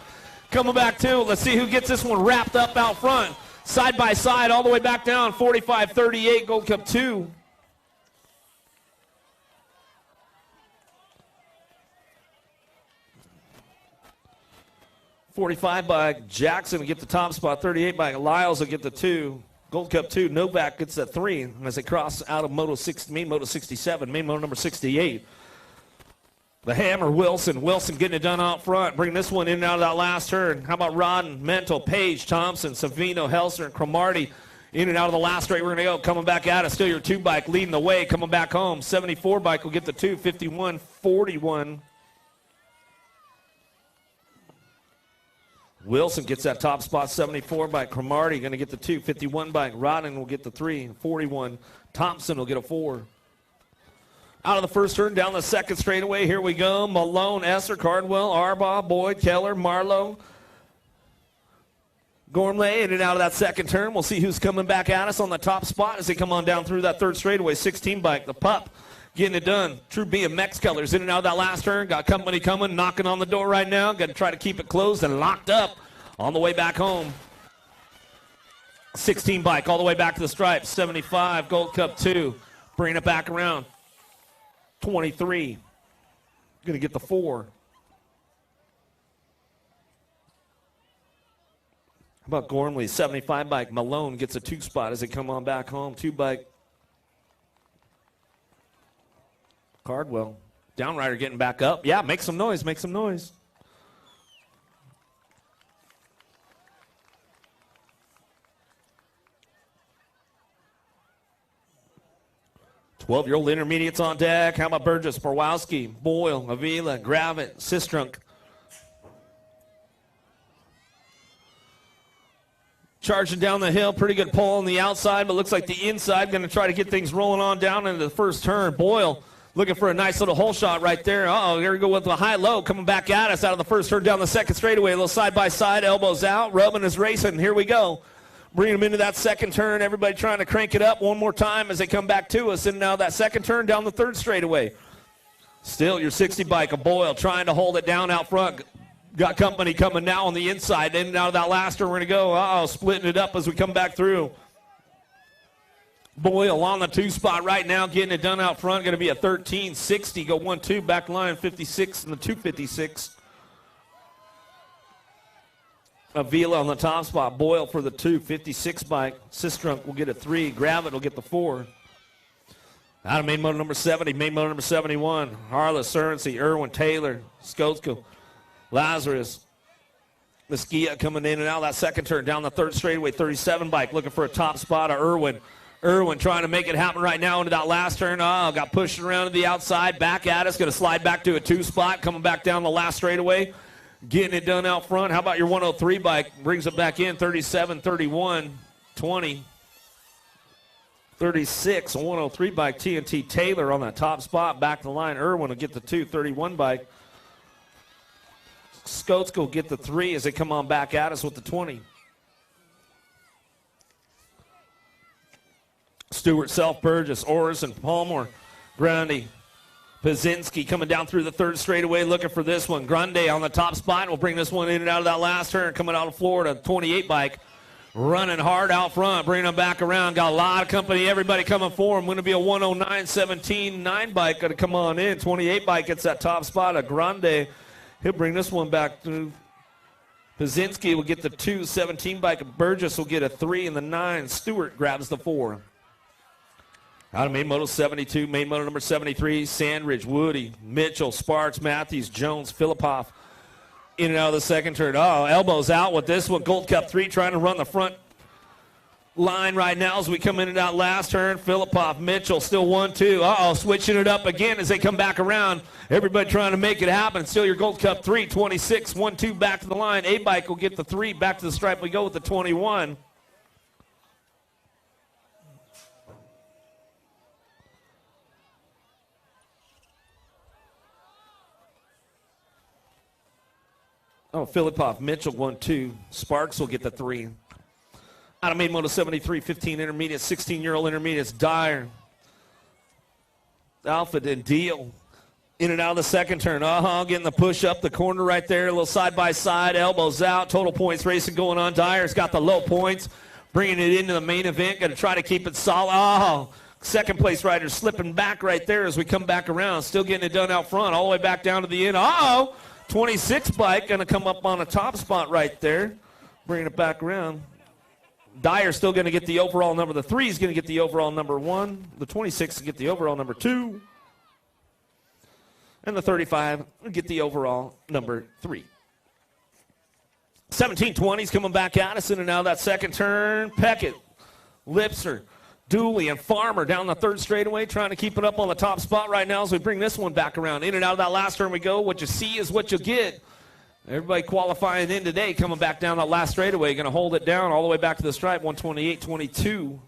Coming back too. Let's see who gets this one wrapped up out front. Side by side all the way back down. 45-38 Gold Cup 2. $45 by Jackson will get the top spot. 38 by Lyles will get the 2. Gold Cup 2. Novak gets the 3 as they cross out of main Moto 67, main Moto number 68. The Hammer, Wilson. Wilson getting it done out front. Bring this one in and out of that last turn. How about Rodden, Mental, Page, Thompson, Savino, Helser, and Cromartie in and out of the last straight. We're going to go. Coming back at us. Still your 2 bike leading the way. Coming back home. 74 bike will get the 2. 51-41. Wilson gets that top spot. 74 bike. Cromartie going to get the 2. 51 bike. Rodden will get the 3. 41. Thompson will get a 4. Out of the first turn, down the second straightaway. Here we go. Malone, Esser, Cardwell, Arbaugh, Boyd, Keller, Marlowe, Gormley in and out of that second turn. We'll see who's coming back at us on the top spot as they come on down through that third straightaway. 16 bike, the Pup getting it done. True BMX colors in and out of that last turn. Got company coming, knocking on the door right now. Got to try to keep it closed and locked up on the way back home. 16 bike all the way back to the stripes. 75 Gold Cup 2. Bringing it back around. 23. Going to get the 4. How about Gormley? 75 bike. Malone gets a 2 spot as they come on back home. 2 bike. Cardwell. Downrider getting back up. Yeah, make some noise. Make some noise. Twelve-year-old intermediates on deck. How about Burgess, Borwowski, Boyle, Avila, Gravett, Sistrunk. Charging down the hill, pretty good pull on the outside, but looks like the inside going to try to get things rolling on down into the first turn. Boyle looking for a nice little hole shot right there. Uh-oh, here we go with the high-low coming back at us out of the first turn down the second straightaway. A little side-by-side, elbows out. Rubbin is racing. Here we go. Bring them into that second turn. Everybody trying to crank it up one more time as they come back to us. And now that second turn down the third straightaway. Still your 60 bike of Boyle trying to hold it down out front. Got company coming now on the inside. In and out of that last turn, we're going to go. Uh-oh, splitting it up as we come back through. Boyle on the 2 spot right now, getting it done out front. Going to be a 13.60. Go 1-2, back line 56 and the 256. Avila on the top spot. Boyle for the 256 bike. Sistrunk will get a 3. Gravit will get the 4. Out of main motor number 70, main motor number 71. Harla, Surrency, Irwin, Taylor, Skotsko. Lazarus, Mesquia coming in and out of that second turn down the third straightaway, 37 bike, looking for a top spot of Irwin. Irwin trying to make it happen right now into that last turn. Oh, got pushed around to the outside, back at us, going to slide back to a 2 spot, coming back down the last straightaway, getting it done out front. How about your 103 bike? Brings it back in, 37, 31, 20, 36, 103 bike, TNT Taylor on that top spot, back to the line. Irwin will get the 2, 31 bike. Scots will get the 3 as they come on back at us with the 20. Stewart, Self, Burgess, Orris, and Palmer. Grundy, Pazinski coming down through the third straightaway looking for this one. Grundy on the top spot. We'll bring this one in and out of that last turn. Coming out of Florida, 28 bike. Running hard out front, bringing them back around. Got a lot of company, everybody coming for him. Going to be a 109.17 9 bike. Going to come on in. 28 bike gets that top spot. A Grande. He'll bring this one back through. Pazinski will get the 2, 17 bike. Burgess will get a 3 and the 9. Stewart grabs the 4. Out of main moto 72, main moto number 73, Sandridge, Woody, Mitchell, Sparks, Matthews, Jones, Filipoff. In and out of the second turn. Oh, elbows out with this one. Gold Cup 3 trying to run the front line right now as we come in and out last turn. Filipoff, Mitchell, still 1-2. Uh-oh, switching it up again as they come back around. Everybody trying to make it happen. Still your Gold Cup 3, 26, 1-2 back to the line. A-Bike will get the 3. Back to the stripe we go with the 21. Oh, Filipoff, Mitchell 1-2. Sparks will get the 3. Out of main moto 73, 15 intermediates, 16-year-old intermediates, Dyer, Alfred, and Deal. In and out of the second turn. Getting the push up the corner right there. A little side-by-side, elbows out. Total points racing going on. Dyer's got the low points, bringing it into the main event. Going to try to keep it solid. Second place rider slipping back right there as we come back around. Still getting it done out front, all the way back down to the end. 26 bike going to come up on a top spot right there. Bringing it back around. Dyer's still going to get the overall number. The 3 is going to get the overall number 1. The 26 will get the overall number 2. And the 35 will get the overall number 3. 1720's coming back at us in and out of that second turn. Peckett, Lipser, Dooley, and Farmer down the third straightaway, trying to keep it up on the top spot right now as we bring this one back around. In and out of that last turn we go. What you see is what you get. Everybody qualifying in today, coming back down that last straightaway, going to hold it down all the way back to the stripe, 128.22.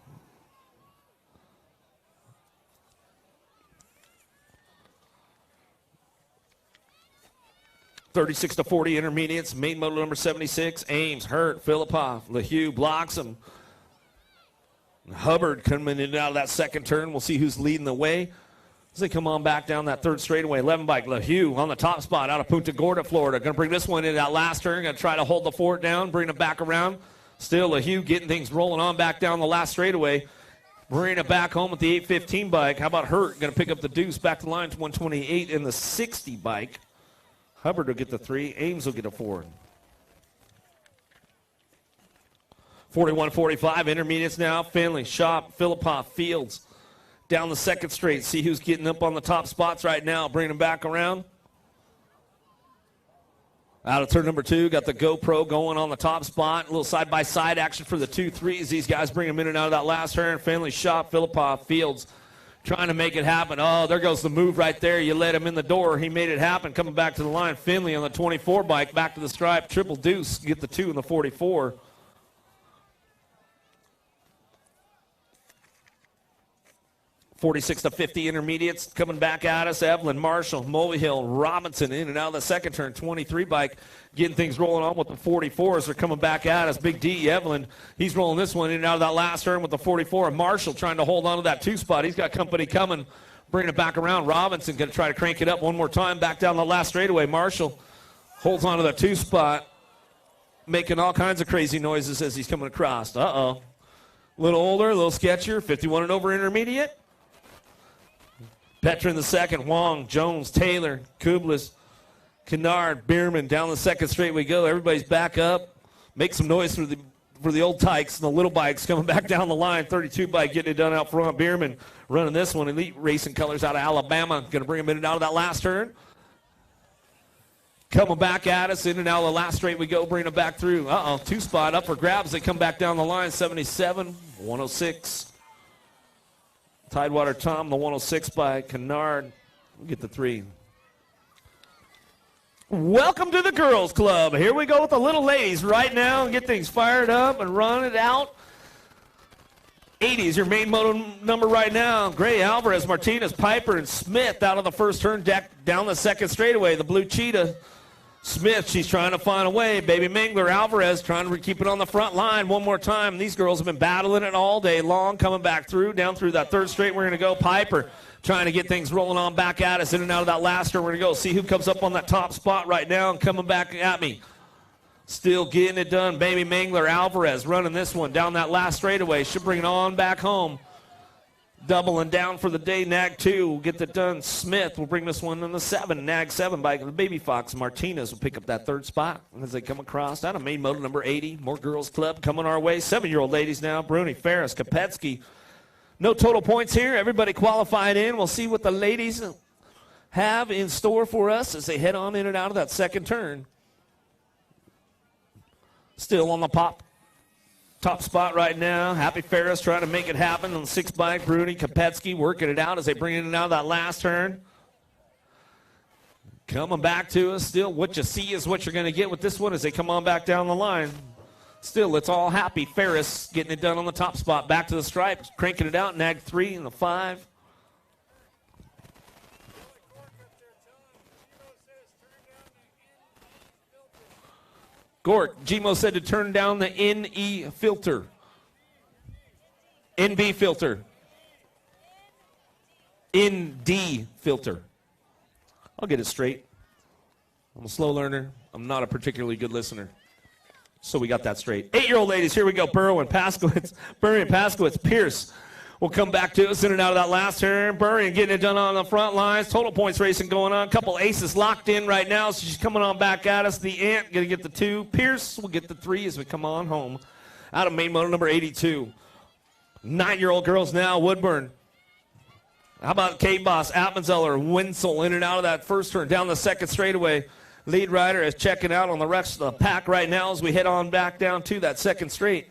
(36-40) intermediates, main motor number 76, Ames, Hurt, Filipoff, LeHue blocks him. Hubbard coming in and out of that second turn. We'll see who's leading the way as they come on back down that third straightaway. 11 bike, LeHue on the top spot out of Punta Gorda, Florida. Going to bring this one in that last turn. Going to try to hold the fort down, bring it back around. Still LeHue getting things rolling on back down the last straightaway. Bringing it back home with the 815 bike. How about Hurt? Going to pick up the deuce back to the line to 128 in the 60 bike. Hubbard will get the 3. Ames will get a 4. 41-45 intermediates now. Finley, Shop, Filipoff, Fields. Down the second straight. See who's getting up on the top spots right now. Bringing them back around. Out of turn number 2, got the GoPro going on the top spot. A little side-by-side action for the 2-3s. These guys bring them in and out of that last turn. Finley, Shop, Filipoff, Fields trying to make it happen. Oh, there goes the move right there. You let him in the door. He made it happen. Coming back to the line. Finley on the 24 bike. Back to the stripe. Triple deuce. Get the 2 in the 44. 46 to 50 intermediates coming back at us. Evelyn, Marshall, Mulvihill, Robinson in and out of the second turn. 23 bike getting things rolling on with the 44s. They're coming back at us. Big D, Evelyn, he's rolling this one in and out of that last turn with the 44. Marshall trying to hold on to that 2 spot. He's got company coming, bringing it back around. Robinson going to try to crank it up one more time. Back down the last straightaway. Marshall holds on to the 2 spot, making all kinds of crazy noises as he's coming across. Uh-oh. A little older, a little sketchier. 51 and over intermediate. Petra in the second, Wong, Jones, Taylor, Kublis, Kennard, Bierman. Down the second straight we go. Everybody's back up. Make some noise for the old tykes and the little bikes coming back down the line. 32 bike getting it done out front. Bierman running this one. Elite Racing Colors out of Alabama. Going to bring him in and out of that last turn. Coming back at us, in and out of the last straight we go, bring it back through. 2 spot up for grabs. They come back down the line. 77, 106. Tidewater Tom, the 106 by Kennard. We'll get the 3. Welcome to the Girls Club. Here we go with the little ladies right now and get things fired up and run it out. 80 is your main moto number right now. Gray, Alvarez, Martinez, Piper, and Smith out of the first turn, down the second straightaway. The blue cheetah. Smith, she's trying to find a way. Baby Mingler, Alvarez trying to keep it on the front line one more time. These girls have been battling it all day long, coming back through, down through that third straight. We're going to go. Piper trying to get things rolling on back at us, in and out of that last turn. We're going to go see who comes up on that top spot right now and coming back at me. Still getting it done. Baby Mingler, Alvarez running this one down that last straightaway. Should bring it on back home. Doubling down for the day. Nag 2 will get it done. Smith will bring this one in the 7. Nag 7 by the Baby Fox. Martinez will pick up that 3rd spot as they come across. Out of main moto number 80. More Girls Club coming our way. 7-year-old ladies now. Bruni, Ferris, Kopetsky. No total points here. Everybody qualified in. We'll see what the ladies have in store for us as they head on in and out of that second turn. Still on the top spot right now. Happy Ferris trying to make it happen on the 6 bike. Bruni, Kopetsky working it out as they bring it in out of that last turn. Coming back to us. Still, what you see is what you're going to get with this one as they come on back down the line. Still, it's all happy. Ferris getting it done on the top spot. Back to the stripes, cranking it out. Nag 3 and the 5. Gort, Gmo said to turn down the NE filter. NB filter. ND filter. I'll get it straight. I'm a slow learner. I'm not a particularly good listener. So we got that straight. 8-year-old ladies, here we go. Burrow and Paskowitz. Burry and Paskowitz. Pierce will come back to us in and out of that last turn. Burry getting it done on the front lines. Total points racing going on. A couple aces locked in right now, so she's coming on back at us. The Ant going to get the 2. Pierce will get the 3 as we come on home. Out of main moto number 82. 9-year-old girls now. Woodburn. How about K-Boss, Appenzeller, Winsel in and out of that first turn. Down the second straightaway. Lead rider is checking out on the rest of the pack right now as we head on back down to that second straight.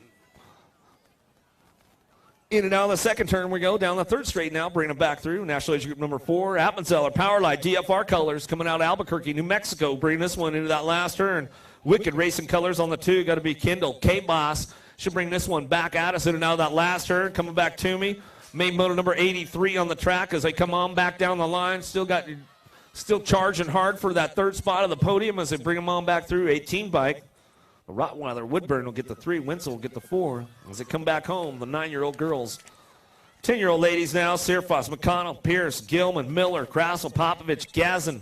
In and out of the second turn we go. Down the third straight now, bringing it back through. National Age Group number 4, Appenzeller, Powerlight, DFR Colors coming out of Albuquerque, New Mexico, bringing this one into that last turn. Wicked Racing Colors on the 2, got to be Kindle. K-Boss should bring this one back at us in and out of that last turn. Coming back to me. Main moto number 83 on the track as they come on back down the line. Still charging hard for that 3rd spot of the podium as they bring them on back through. 18 bike. The Rottweiler, Woodburn will get the 3. Winsel will get the 4. As they come back home, the 9-year-old girls. 10-year-old ladies now. Searfoss, McConnell, Pierce, Gilman, Miller, Krassel, Popovich, Gazin.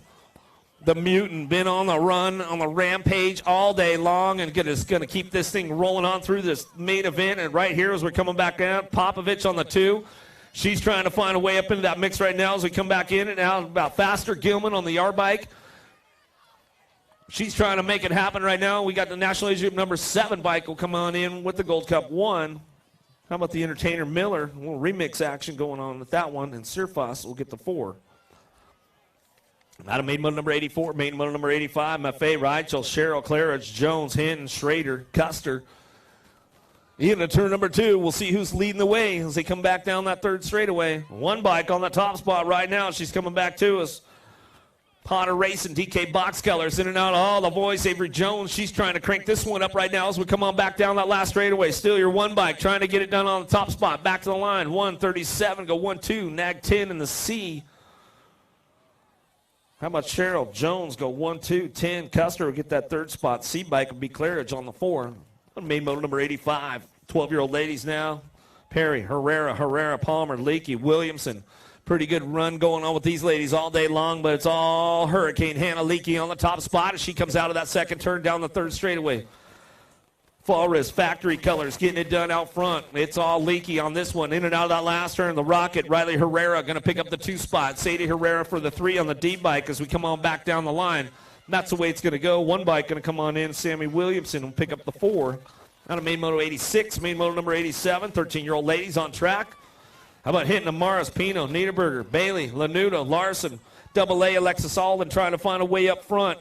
The Mutant been on the run, on the rampage all day long and is going to keep this thing rolling on through this main event. And right here as we're coming back down, Popovich on the 2. She's trying to find a way up into that mix right now as we come back in and out. About faster, Gilman on the yard bike. She's trying to make it happen right now. We got the National Age Group number 7 bike will come on in with the Gold Cup 1. How about the Entertainer Miller? A little remix action going on with that one. And Surfoss will get the 4. Out of main moto number 84, main moto number 85, Maffei, Reichel, Cheryl, Claridge, Jones, Hinton, Schrader, Custer. Even at turn number 2, we'll see who's leading the way as they come back down that 3rd straightaway. 1 bike on the top spot right now. She's coming back to us. Potter Racing, DK Box Colors, in and out. Oh, the voice, Avery Jones. She's trying to crank this one up right now as we come on back down that last straightaway. Still your one bike, trying to get it done on the top spot. Back to the line, 137, go 1-2, nag 10 in the C. How about Cheryl Jones, go 1-2, 10. Custer will get that third spot. C bike will be Claridge on the 4. Main motor number 85, 12-year-old ladies now. Perry, Herrera, Palmer, Leakey, Williamson. Pretty good run going on with these ladies all day long, but it's all Hurricane Hannah Leakey on the top spot as she comes out of that second turn down the third straightaway. Fall Risk Factory Colors getting it done out front. It's all Leakey on this one. In and out of that last turn, the Rocket, Riley Herrera going to pick up the 2 spot. Sadie Herrera for the 3 on the D bike as we come on back down the line. That's the way it's going to go. One bike going to come on in. Sammy Williamson will pick up the 4. Out of main moto 86, main moto number 87, 13-year-old ladies on track. How about hitting Amaris, Pino, Niederberger, Bailey, Lanudo, Larson, Double A, Alexis Alden trying to find a way up front.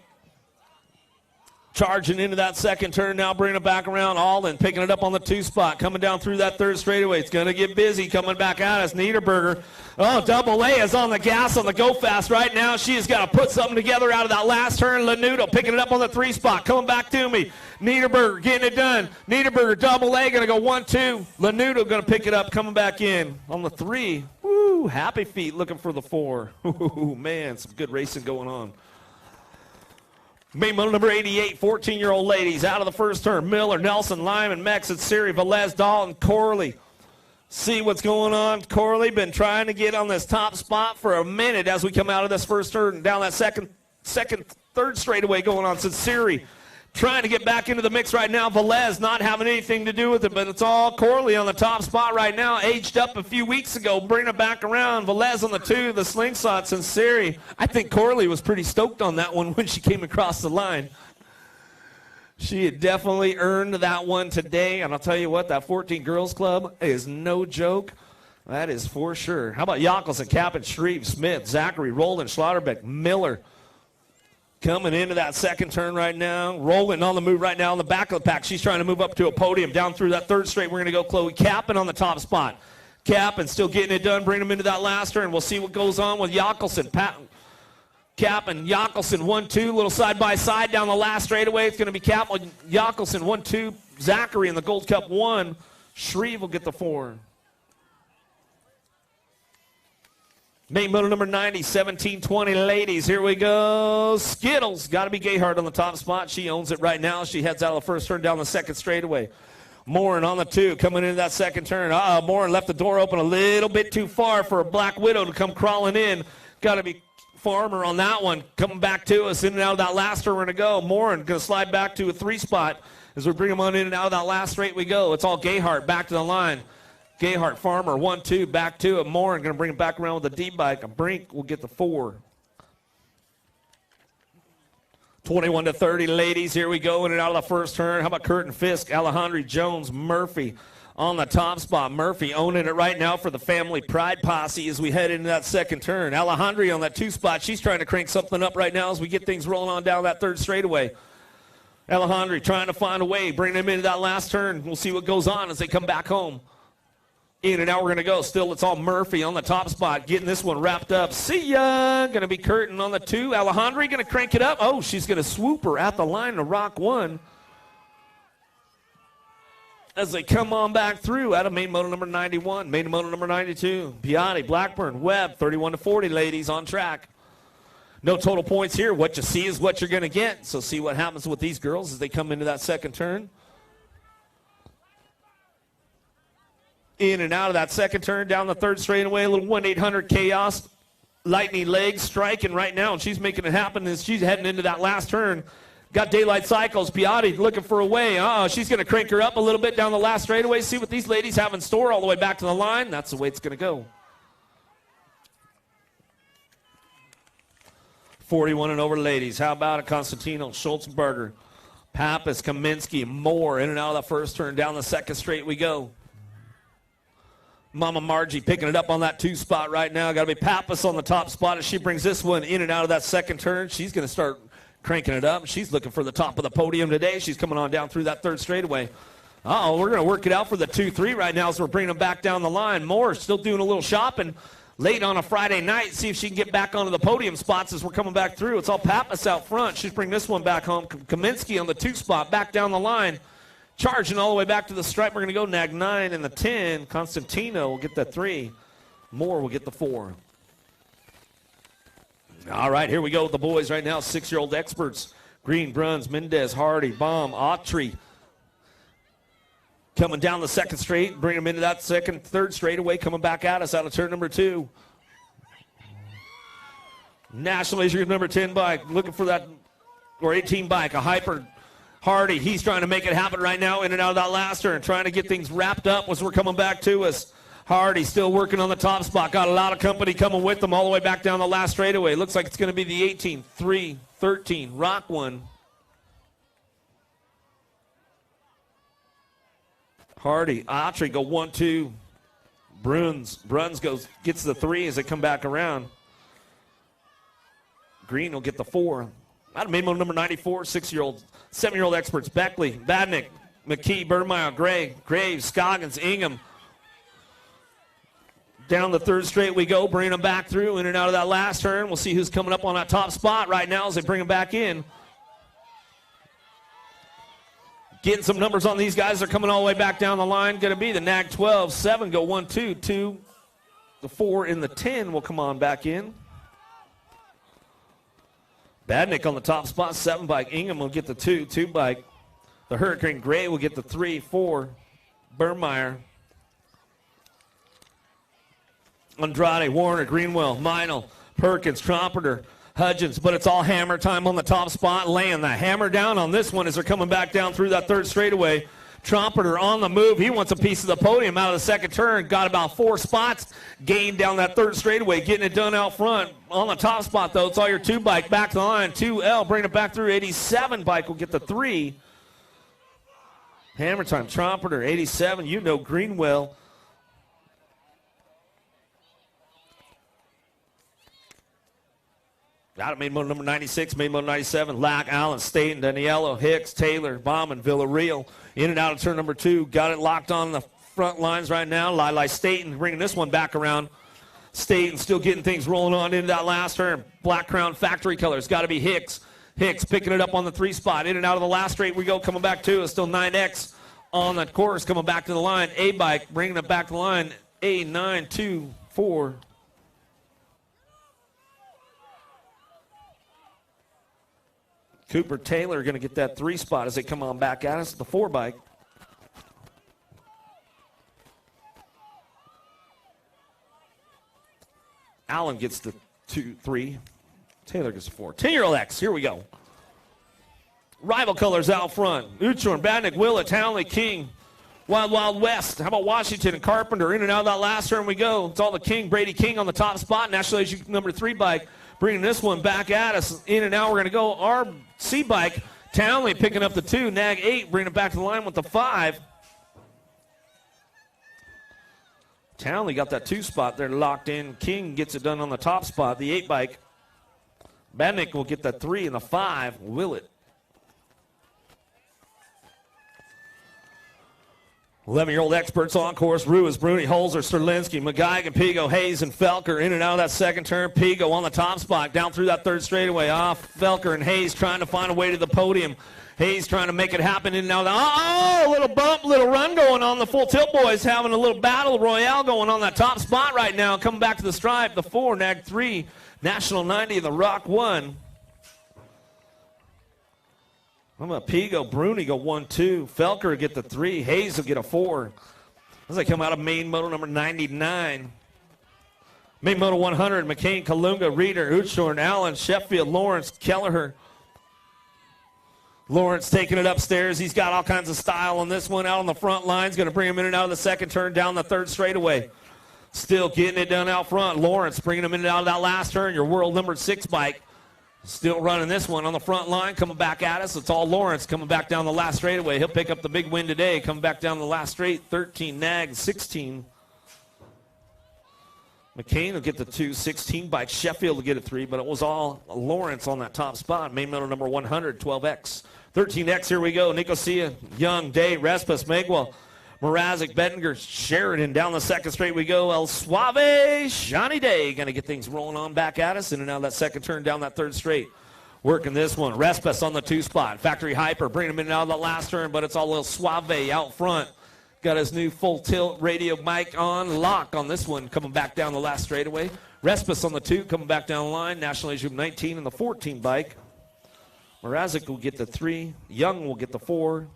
Charging into that second turn now, bringing it back around. Alden picking it up on the 2 spot, coming down through that third straightaway. It's going to get busy coming back at us. Niederberger. Oh, Double A is on the gas on the go fast right now. She has got to put something together out of that last turn. Lanudo picking it up on the 3 spot, coming back to me. Niederberger getting it done. Niederberger, Double A, going to go 1-2. Lanudo going to pick it up, coming back in on the 3. Woo, Happy Feet looking for the 4. Ooh, man, some good racing going on. Main moto number 88, 14-year-old ladies out of the first turn. Miller, Nelson, Lyman, Mexit, Siri, Velez, Dalton, Corley. See what's going on. Corley been trying to get on this top spot for a minute as we come out of this first turn and down that third straightaway going on. Since Siri trying to get back into the mix right now. Velez not having anything to do with it, but it's all Corley on the top spot right now. Aged up a few weeks ago, bringing it back around. Velez on the 2, the slingshot, Sinceri. I think Corley was pretty stoked on that one when she came across the line. She had definitely earned that one today, and I'll tell you what, that 14 Girls Club is no joke. That is for sure. How about Yockelson, Captain, Shreve, Smith, Zachary, Roland, Schlotterbeck, Miller. Coming into that second turn right now. Rolling on the move right now in the back of the pack. She's trying to move up to a podium. Down through that third straight, we're going to go Chloe Kappen on the top spot. Kappen still getting it done. Bring them into that last turn. We'll see what goes on with Yockelson. Kappen, Yockelson, 1-2. Little side-by-side down the last straightaway. It's going to be Kappen, Yockelson, 1-2. Zachary in the Gold Cup 1. Shreve will get the 4. Main moto number 90, 1720 ladies. Here we go. Skittles. Got to be Gayhart on the top spot. She owns it right now. She heads out of the first turn down the second straightaway. Morin on the 2, coming into that second turn. Morin left the door open a little bit too far for a Black Widow to come crawling in. Got to be Farmer on that one. Coming back to us in and out of that last turn we're going to go. Morin going to slide back to a 3 spot. As we bring them on in and out of that last straight we go. It's all Gayhart back to the line. Gayhart, Farmer, 1-2, back to it. Morin going to bring it back around with the D-bike. A Brink will get the 4. 21-30, ladies. Here we go in and out of the first turn. How about Curtin Fisk, Alejandro Jones, Murphy on the top spot. Murphy owning it right now for the Family Pride Posse as we head into that second turn. Alejandro on that 2 spot. She's trying to crank something up right now as we get things rolling on down that third straightaway. Alejandro trying to find a way, bring them into that last turn. We'll see what goes on as they come back home. In and out we're going to go. Still, it's all Murphy on the top spot, getting this one wrapped up. See ya! Going to be Curtin on the 2. Alejandro going to crank it up. Oh, she's going to swoop her at the line to rock 1. As they come on back through out of main moto number 91, main moto number 92. Piatti, Blackburn, Webb, 31-40, ladies on track. No total points here. What you see is what you're going to get. So see what happens with these girls as they come into that second turn. In and out of that second turn, down the third straightaway, a little 1-800 Chaos. Lightning legs striking right now, and she's making it happen as she's heading into that last turn. Got Daylight Cycles. Piatti looking for a way. She's going to crank her up a little bit down the last straightaway. See what these ladies have in store all the way back to the line. That's the way it's going to go. 41 and over ladies. How about it? Constantino, Schultzberger, Pappas, Kaminsky, Moore. In and out of the first turn, down the second straight we go. Mama Margie picking it up on that 2 spot right now. Got to be Pappas on the top spot as she brings this one in and out of that second turn. She's going to start cranking it up. She's looking for the top of the podium today. She's coming on down through that third straightaway. We're going to work it out for the 2-3 right now as we're bringing them back down the line. Moore still doing a little shopping. late on a Friday night, see if she can get back onto the podium spots as we're coming back through. It's all Pappas out front. She's bringing this one back home. Kaminsky on the 2 spot, back down the line. Charging all the way back to the stripe. We're going to go nag 9 and the 10. Constantino will get the 3. Moore will get the 4. All right, here we go with the boys right now. 6-year-old experts. Green, Bruns, Mendez, Hardy, Baum, Autry. Coming down the second straight, bring them into that third straightaway, coming back at us out of turn number 2. National Leisure number 10 bike, looking for that, or 18 bike, a hyper Hardy. He's trying to make it happen right now in and out of that last turn, trying to get things wrapped up as we're coming back to us. Hardy still working on the top spot, got a lot of company coming with them all the way back down the last straightaway. Looks like it's going to be the 18, 3, 13, Rock one. Hardy, Autry go 1, 2. Bruns gets the 3 as they come back around. Green will get the 4. Out of Mamo number 94, 6-year-old, 7-year-old experts. Beckley, Badnick, McKee, Burmeyer, Gray, Graves, Scoggins, Ingham. Down the third straight we go, bringing them back through in and out of that last turn. We'll see who's coming up on that top spot right now as they bring them back in. Getting some numbers on these guys. They're coming all the way back down the line. Going to be the nag 12, 7 go 1, 2, 2. The 4 and the 10 will come on back in. Badnick on the top spot, 7 bike. Ingham will get the 2, 2 bike. The Hurricane Gray will get the 3, 4. Burmeyer. Andrade, Warner, Greenwell, Meinl, Perkins, Trompeter, Hudgens, but it's all hammer time on the top spot, laying the hammer down on this one as they're coming back down through that third straightaway. Trompeter on the move. He wants a piece of the podium out of the second turn. Got about 4 spots, gained down that third straightaway, getting it done out front. On the top spot, though, it's all your 2 bike back to the line. 2L, bring it back through. 87 bike will get the 3. Hammer time, Trompeter, 87. You know Greenwell. Out of main motor number 96, main motor 97, Lack, Allen, Staten, Daniello, Hicks, Taylor, Bauman, Villarreal. In and out of turn number 2. Got it locked on the front lines right now. Lili Staten bringing this one back around. Staten still getting things rolling on into that last turn. Black Crown factory colors. Got to be Hicks. Hicks picking it up on the 3 spot. In and out of the last straight we go. Coming back to it. Still 9X on that course. Coming back to the line. A-Bike bringing it back to the line. A9, 2, 4. Cooper Taylor going to get that 3 spot as they come on back at us. The 4 bike. Allen gets the 2, 3. Taylor gets the 4. 10-year-old X. Here we go. Rival colors out front. Uchorn, Badnick, Willett, Townley, King. Wild West. How about Washington and Carpenter? In and out of that last turn we go. It's all the King. Brady King on the top spot. National Leisure number 3 bike. Bringing this one back at us. In and out, we're going to go our C bike. Townley picking up the 2. Nag 8, bringing it back to the line with the 5. Townley got that 2 spot there locked in. King gets it done on the top spot, the 8 bike. Badnick will get that 3 and the 5. Willett. 11-year-old experts on course. Ruiz, Bruni, Holzer, Sterlinski, McGuigan, Pigo, Hayes, and Felker. In and out of that second turn. Pigo on the top spot. Down through that third straightaway. Off Felker and Hayes trying to find a way to the podium. Hayes trying to make it happen. In and out of that. Oh, little bump, little run going on. The Full Tilt boys having a little battle royale going on that top spot right now. Coming back to the stripe. The 4, Nag 3, National 90, and the Rock 1. I'm going to Pigo, Bruni go 1, 2. Felker will get the 3. Hayes will get a 4. As they come out of main moto number 99. Main moto 100, McCain, Kalunga, Reeder, Uchorn, Allen, Sheffield, Lawrence, Kelleher. Lawrence taking it upstairs. He's got all kinds of style on this one. Out on the front lines. Going to bring him in and out of the second turn down the third straightaway. Still getting it done out front. Lawrence bringing him in and out of that last turn. Your world number 6 bike. Still running this one on the front line, coming back at us. It's all Lawrence coming back down the last straightaway. He'll pick up the big win today, coming back down the last straight. 13, Nag, 16. McCain will get the 2, 16 bike. Sheffield will get a 3, but it was all Lawrence on that top spot. Main medal number 100, 12X. 13X, here we go. Nicosia, Young, Day, Respis, Megwell, Mrazek, Bettinger, Sheridan. Down the second straight we go. El Suave, Johnny Day. Going to get things rolling on back at us. In and out of that second turn down that third straight. Working this one. Respes on the 2 spot. Factory Hyper bringing him in and out of the last turn, but it's all El Suave out front. Got his new full tilt radio mic on lock on this one. Coming back down the last straightaway. Respes on the 2 coming back down the line. National Age Group 19 and the 14 bike. Mrazek will get the 3. Young will get the 4.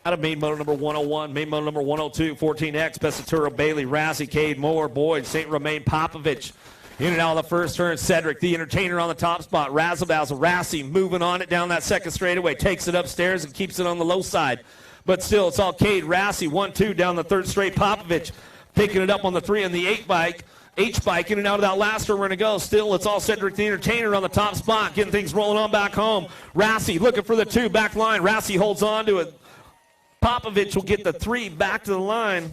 Out of main motor number 101, main motor number 102, 14X, Pesaturo, Bailey, Razzie, Cade, Moore, Boyd, St. Romain, Popovich. In and out of the first turn, Cedric, the entertainer on the top spot. Razzledazzle, Rassi moving on it down that second straightaway. Takes it upstairs and keeps it on the low side. But still, it's all Cade, Rassi, 1-2 down the third straight. Popovich picking it up on the 3 and the 8 bike. H-bike in and out of that last turn. We're going to go. Still, it's all Cedric the Entertainer on the top spot, getting things rolling on back home. Rassi looking for the 2, back line. Rassi holds on to it. Popovich will get the 3 back to the line.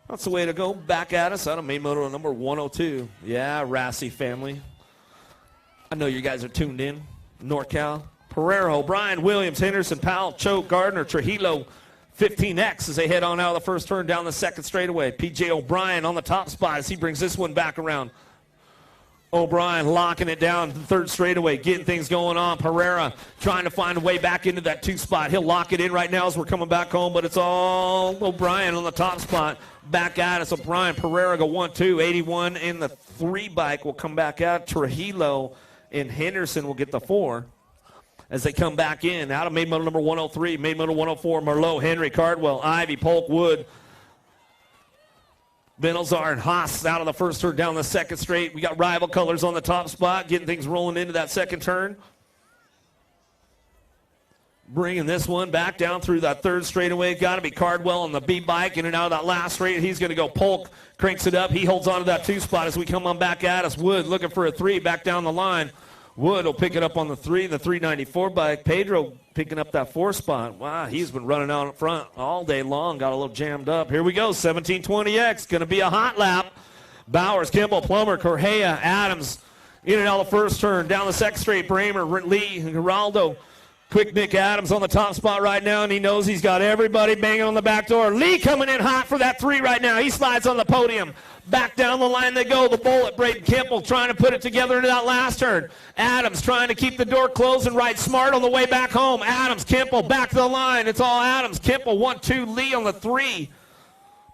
That's the way to go. Back at us out of main motor number 102. Yeah, Rassi family. I know you guys are tuned in. NorCal. Pereira, O'Brien, Williams, Henderson, Powell, Choke, Gardner, Trujillo, 15X as they head on out of the first turn down the second straightaway. PJ O'Brien on the top spot as he brings this one back around. O'Brien locking it down the third straightaway, getting things going on. Pereira trying to find a way back into that 2 spot. He'll lock it in right now as we're coming back home, but it's all O'Brien on the top spot. Back at us. O'Brien, Pereira go 1-2. 81 in the 3 bike will come back out. Trujillo and Henderson will get the 4 as they come back in. Out of main motor number 103, main motor 104, Merlot, Henry, Cardwell, Ivy, Polk, Wood, Benelzar and Haas out of the first turn down the second straight. We got rival colors on the top spot, getting things rolling into that second turn. Bringing this one back down through that third straightaway. Got to be Cardwell on the B-bike in and out of that last straight. He's going to go. Polk cranks it up. He holds on to that 2 spot as we come on back at us. Wood looking for a 3 back down the line. Wood will pick it up on the 3, the 394 bike. Pedro picking up that 4 spot. Wow, he's been running out in front all day long. Got a little jammed up. Here we go, 1720X. Going to be a hot lap. Bowers, Kimball, Plummer, Correa, Adams. In and out of the first turn. Down the second straight, Bramer, Lee, Geraldo. Quick Nick Adams on the top spot right now, and he knows he's got everybody banging on the back door. Lee coming in hot for that 3 right now. He slides on the podium. Back down the line they go. The bullet, Braden Kimple trying to put it together into that last turn. Adams trying to keep the door closed and ride smart on the way back home. Adams, Kimple back to the line. It's all Adams. Kimple 1-2, Lee on the 3.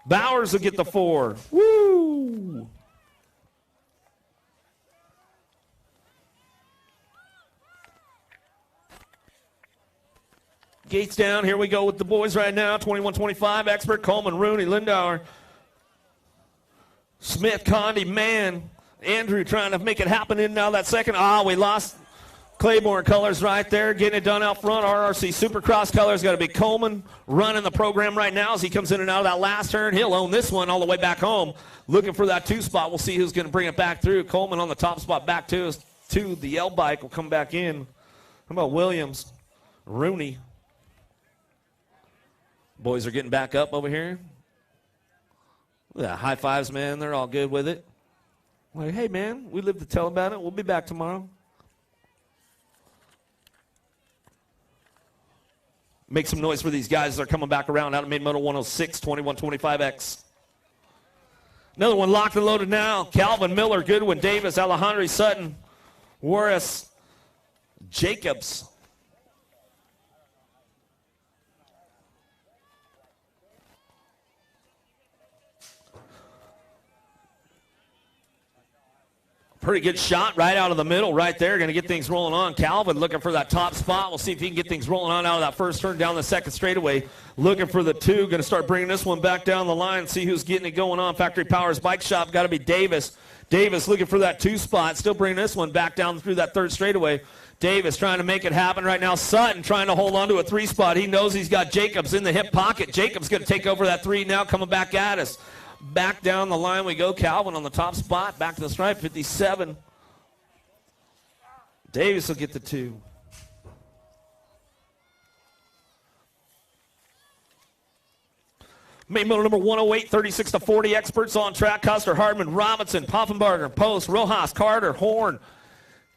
Bowers will get the 4. Woo! Gates down. Here we go with the boys right now. 21-25, Expert, Coleman, Rooney, Lindauer, Smith, Condi, Mann, Andrew trying to make it happen in and out of that second. We lost Claiborne colors right there. Getting it done out front. RRC Supercross colors. Got to be Coleman running the program right now as he comes in and out of that last turn. He'll own this one all the way back home. Looking for that 2 spot. We'll see who's going to bring it back through. Coleman on the top spot back to us. The L bike will come back in. How about Williams? Rooney. Boys are getting back up over here. Yeah, high fives, man. They're all good with it. Like, hey, man, we live to tell about it. We'll be back tomorrow. Make some noise for these guys that are coming back around out of main motor 106, 21-25X. Another one locked and loaded now. Calvin, Miller, Goodwin, Davis, Alejandro, Sutton, Warris, Jacobs. Pretty good shot right out of the middle right there. Going to get things rolling on. Calvin looking for that top spot. We'll see if he can get things rolling on out of that first turn down the second straightaway. Looking for the 2. Going to start bringing this one back down the line. See who's getting it going on. Factory Powers Bike Shop. Got to be Davis. Davis looking for that 2 spot. Still bringing this one back down through that third straightaway. Davis trying to make it happen right now. Sutton trying to hold on to a 3 spot. He knows he's got Jacobs in the hip pocket. Jacobs going to take over that 3 now, coming back at us. Back down the line we go. Calvin on the top spot. Back to the stripe, 57. Davis will get the 2. Main motor number 108, 36-40, Experts on track. Custer, Hardman, Robinson, Poffenbarger, Post, Rojas, Carter, Horn.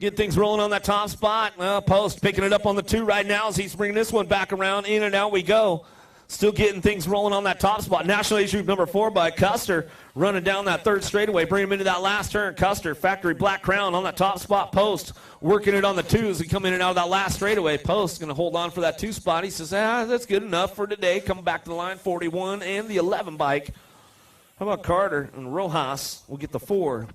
Get things rolling on that top spot. Well, Post picking it up on the 2 right now as he's bringing this one back around. In and out we go. Still getting things rolling on that top spot. National Age Group number 4 by Custer running down that third straightaway, bringing him into that last turn. Custer, factory black crown on that top spot. Post working it on the 2 as we come in and out of that last straightaway. Post going to hold on for that 2 spot. He says, that's good enough for today. Coming back to the line, 41 and the 11 bike. How about Carter and Rojas will get the 4.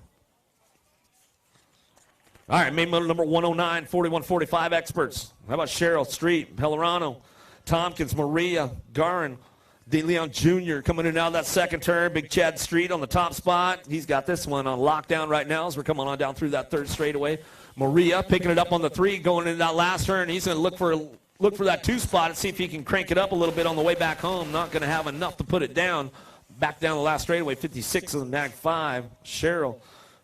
All right, main motor number 109, 4145 experts. How about Cheryl, Street, Pellerano, Tompkins, Maria, Garin, De Leon Jr. coming in and out of that second turn. Big Chad Street on the top spot. He's got this one on lockdown right now as we're coming on down through that third straightaway. Maria picking it up on the 3, going into that last turn. He's going to look for that 2 spot and see if he can crank it up a little bit on the way back home. Not going to have enough to put it down. Back down the last straightaway, 56 on the Mag 5. Cheryl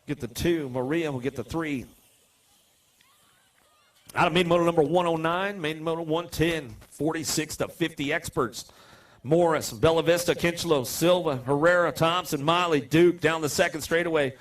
get the 2. Maria will get the 3. Out of main motor number 109, main motor 110, 46 to 50 experts. Morris, Bella Vista, Kinchlow, Silva, Herrera, Thompson, Motley, Duke down the second straightaway.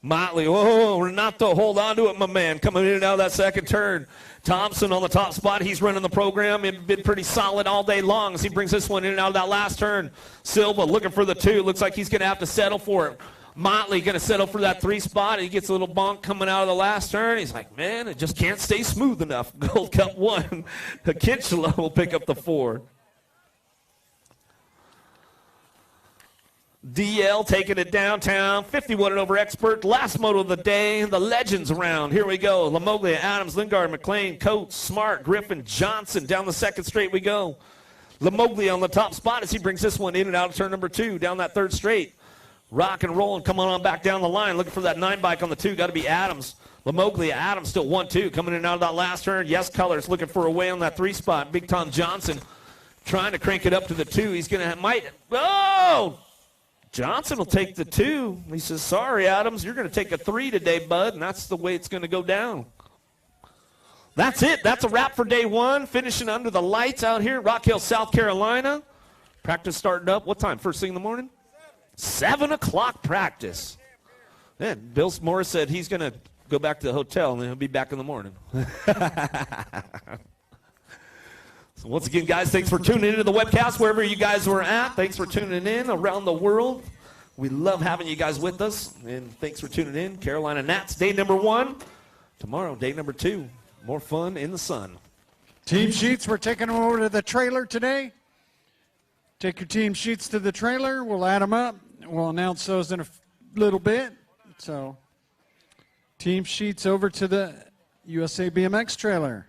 Motley, Renato, hold on to it, my man, coming in and out of that second turn. Thompson on the top spot. He's running the program. It's been pretty solid all day long as he brings this one in and out of that last turn. Silva looking for the 2. Looks like he's going to have to settle for it. Motley going to settle for that 3 spot. He gets a little bonk coming out of the last turn. He's like, man, it just can't stay smooth enough. Gold Cup 1. Kinchlow will pick up the 4. DL taking it downtown. 51 and over expert. Last moto of the day. The Legends round. Here we go. Lamoglia, Adams, Lingard, McLean, Coates, Smart, Griffin, Johnson. Down the second straight we go. Lamoglia on the top spot as he brings this one in and out of turn number 2. Down that third straight. Rock and roll and coming on back down the line. Looking for that 9 bike on the 2. Got to be Adams. Lamoglia, Adams still 1-2. Coming in and out of that last turn. Yes, Colors looking for a way on that 3 spot. Big Tom Johnson trying to crank it up to the 2. He's going to, Johnson will take the 2. He says, sorry, Adams, you're going to take a 3 today, bud. And that's the way it's going to go down. That's it. That's a wrap for day 1. Finishing under the lights out here at Rock Hill, South Carolina. Practice starting up. What time? First thing in the morning? 7 o'clock practice. And Bill Morris said he's going to go back to the hotel and he'll be back in the morning. So once again, guys, thanks for tuning into the webcast wherever you guys were at. Thanks for tuning in around the world. We love having you guys with us. And thanks for tuning in. Carolina Nats, day number 1. Tomorrow, day number 2. More fun in the sun. Team sheets, we're taking them over to the trailer today. Take your team sheets to the trailer. We'll add them up. We'll announce those in a little bit. So, team sheets over to the USA BMX trailer.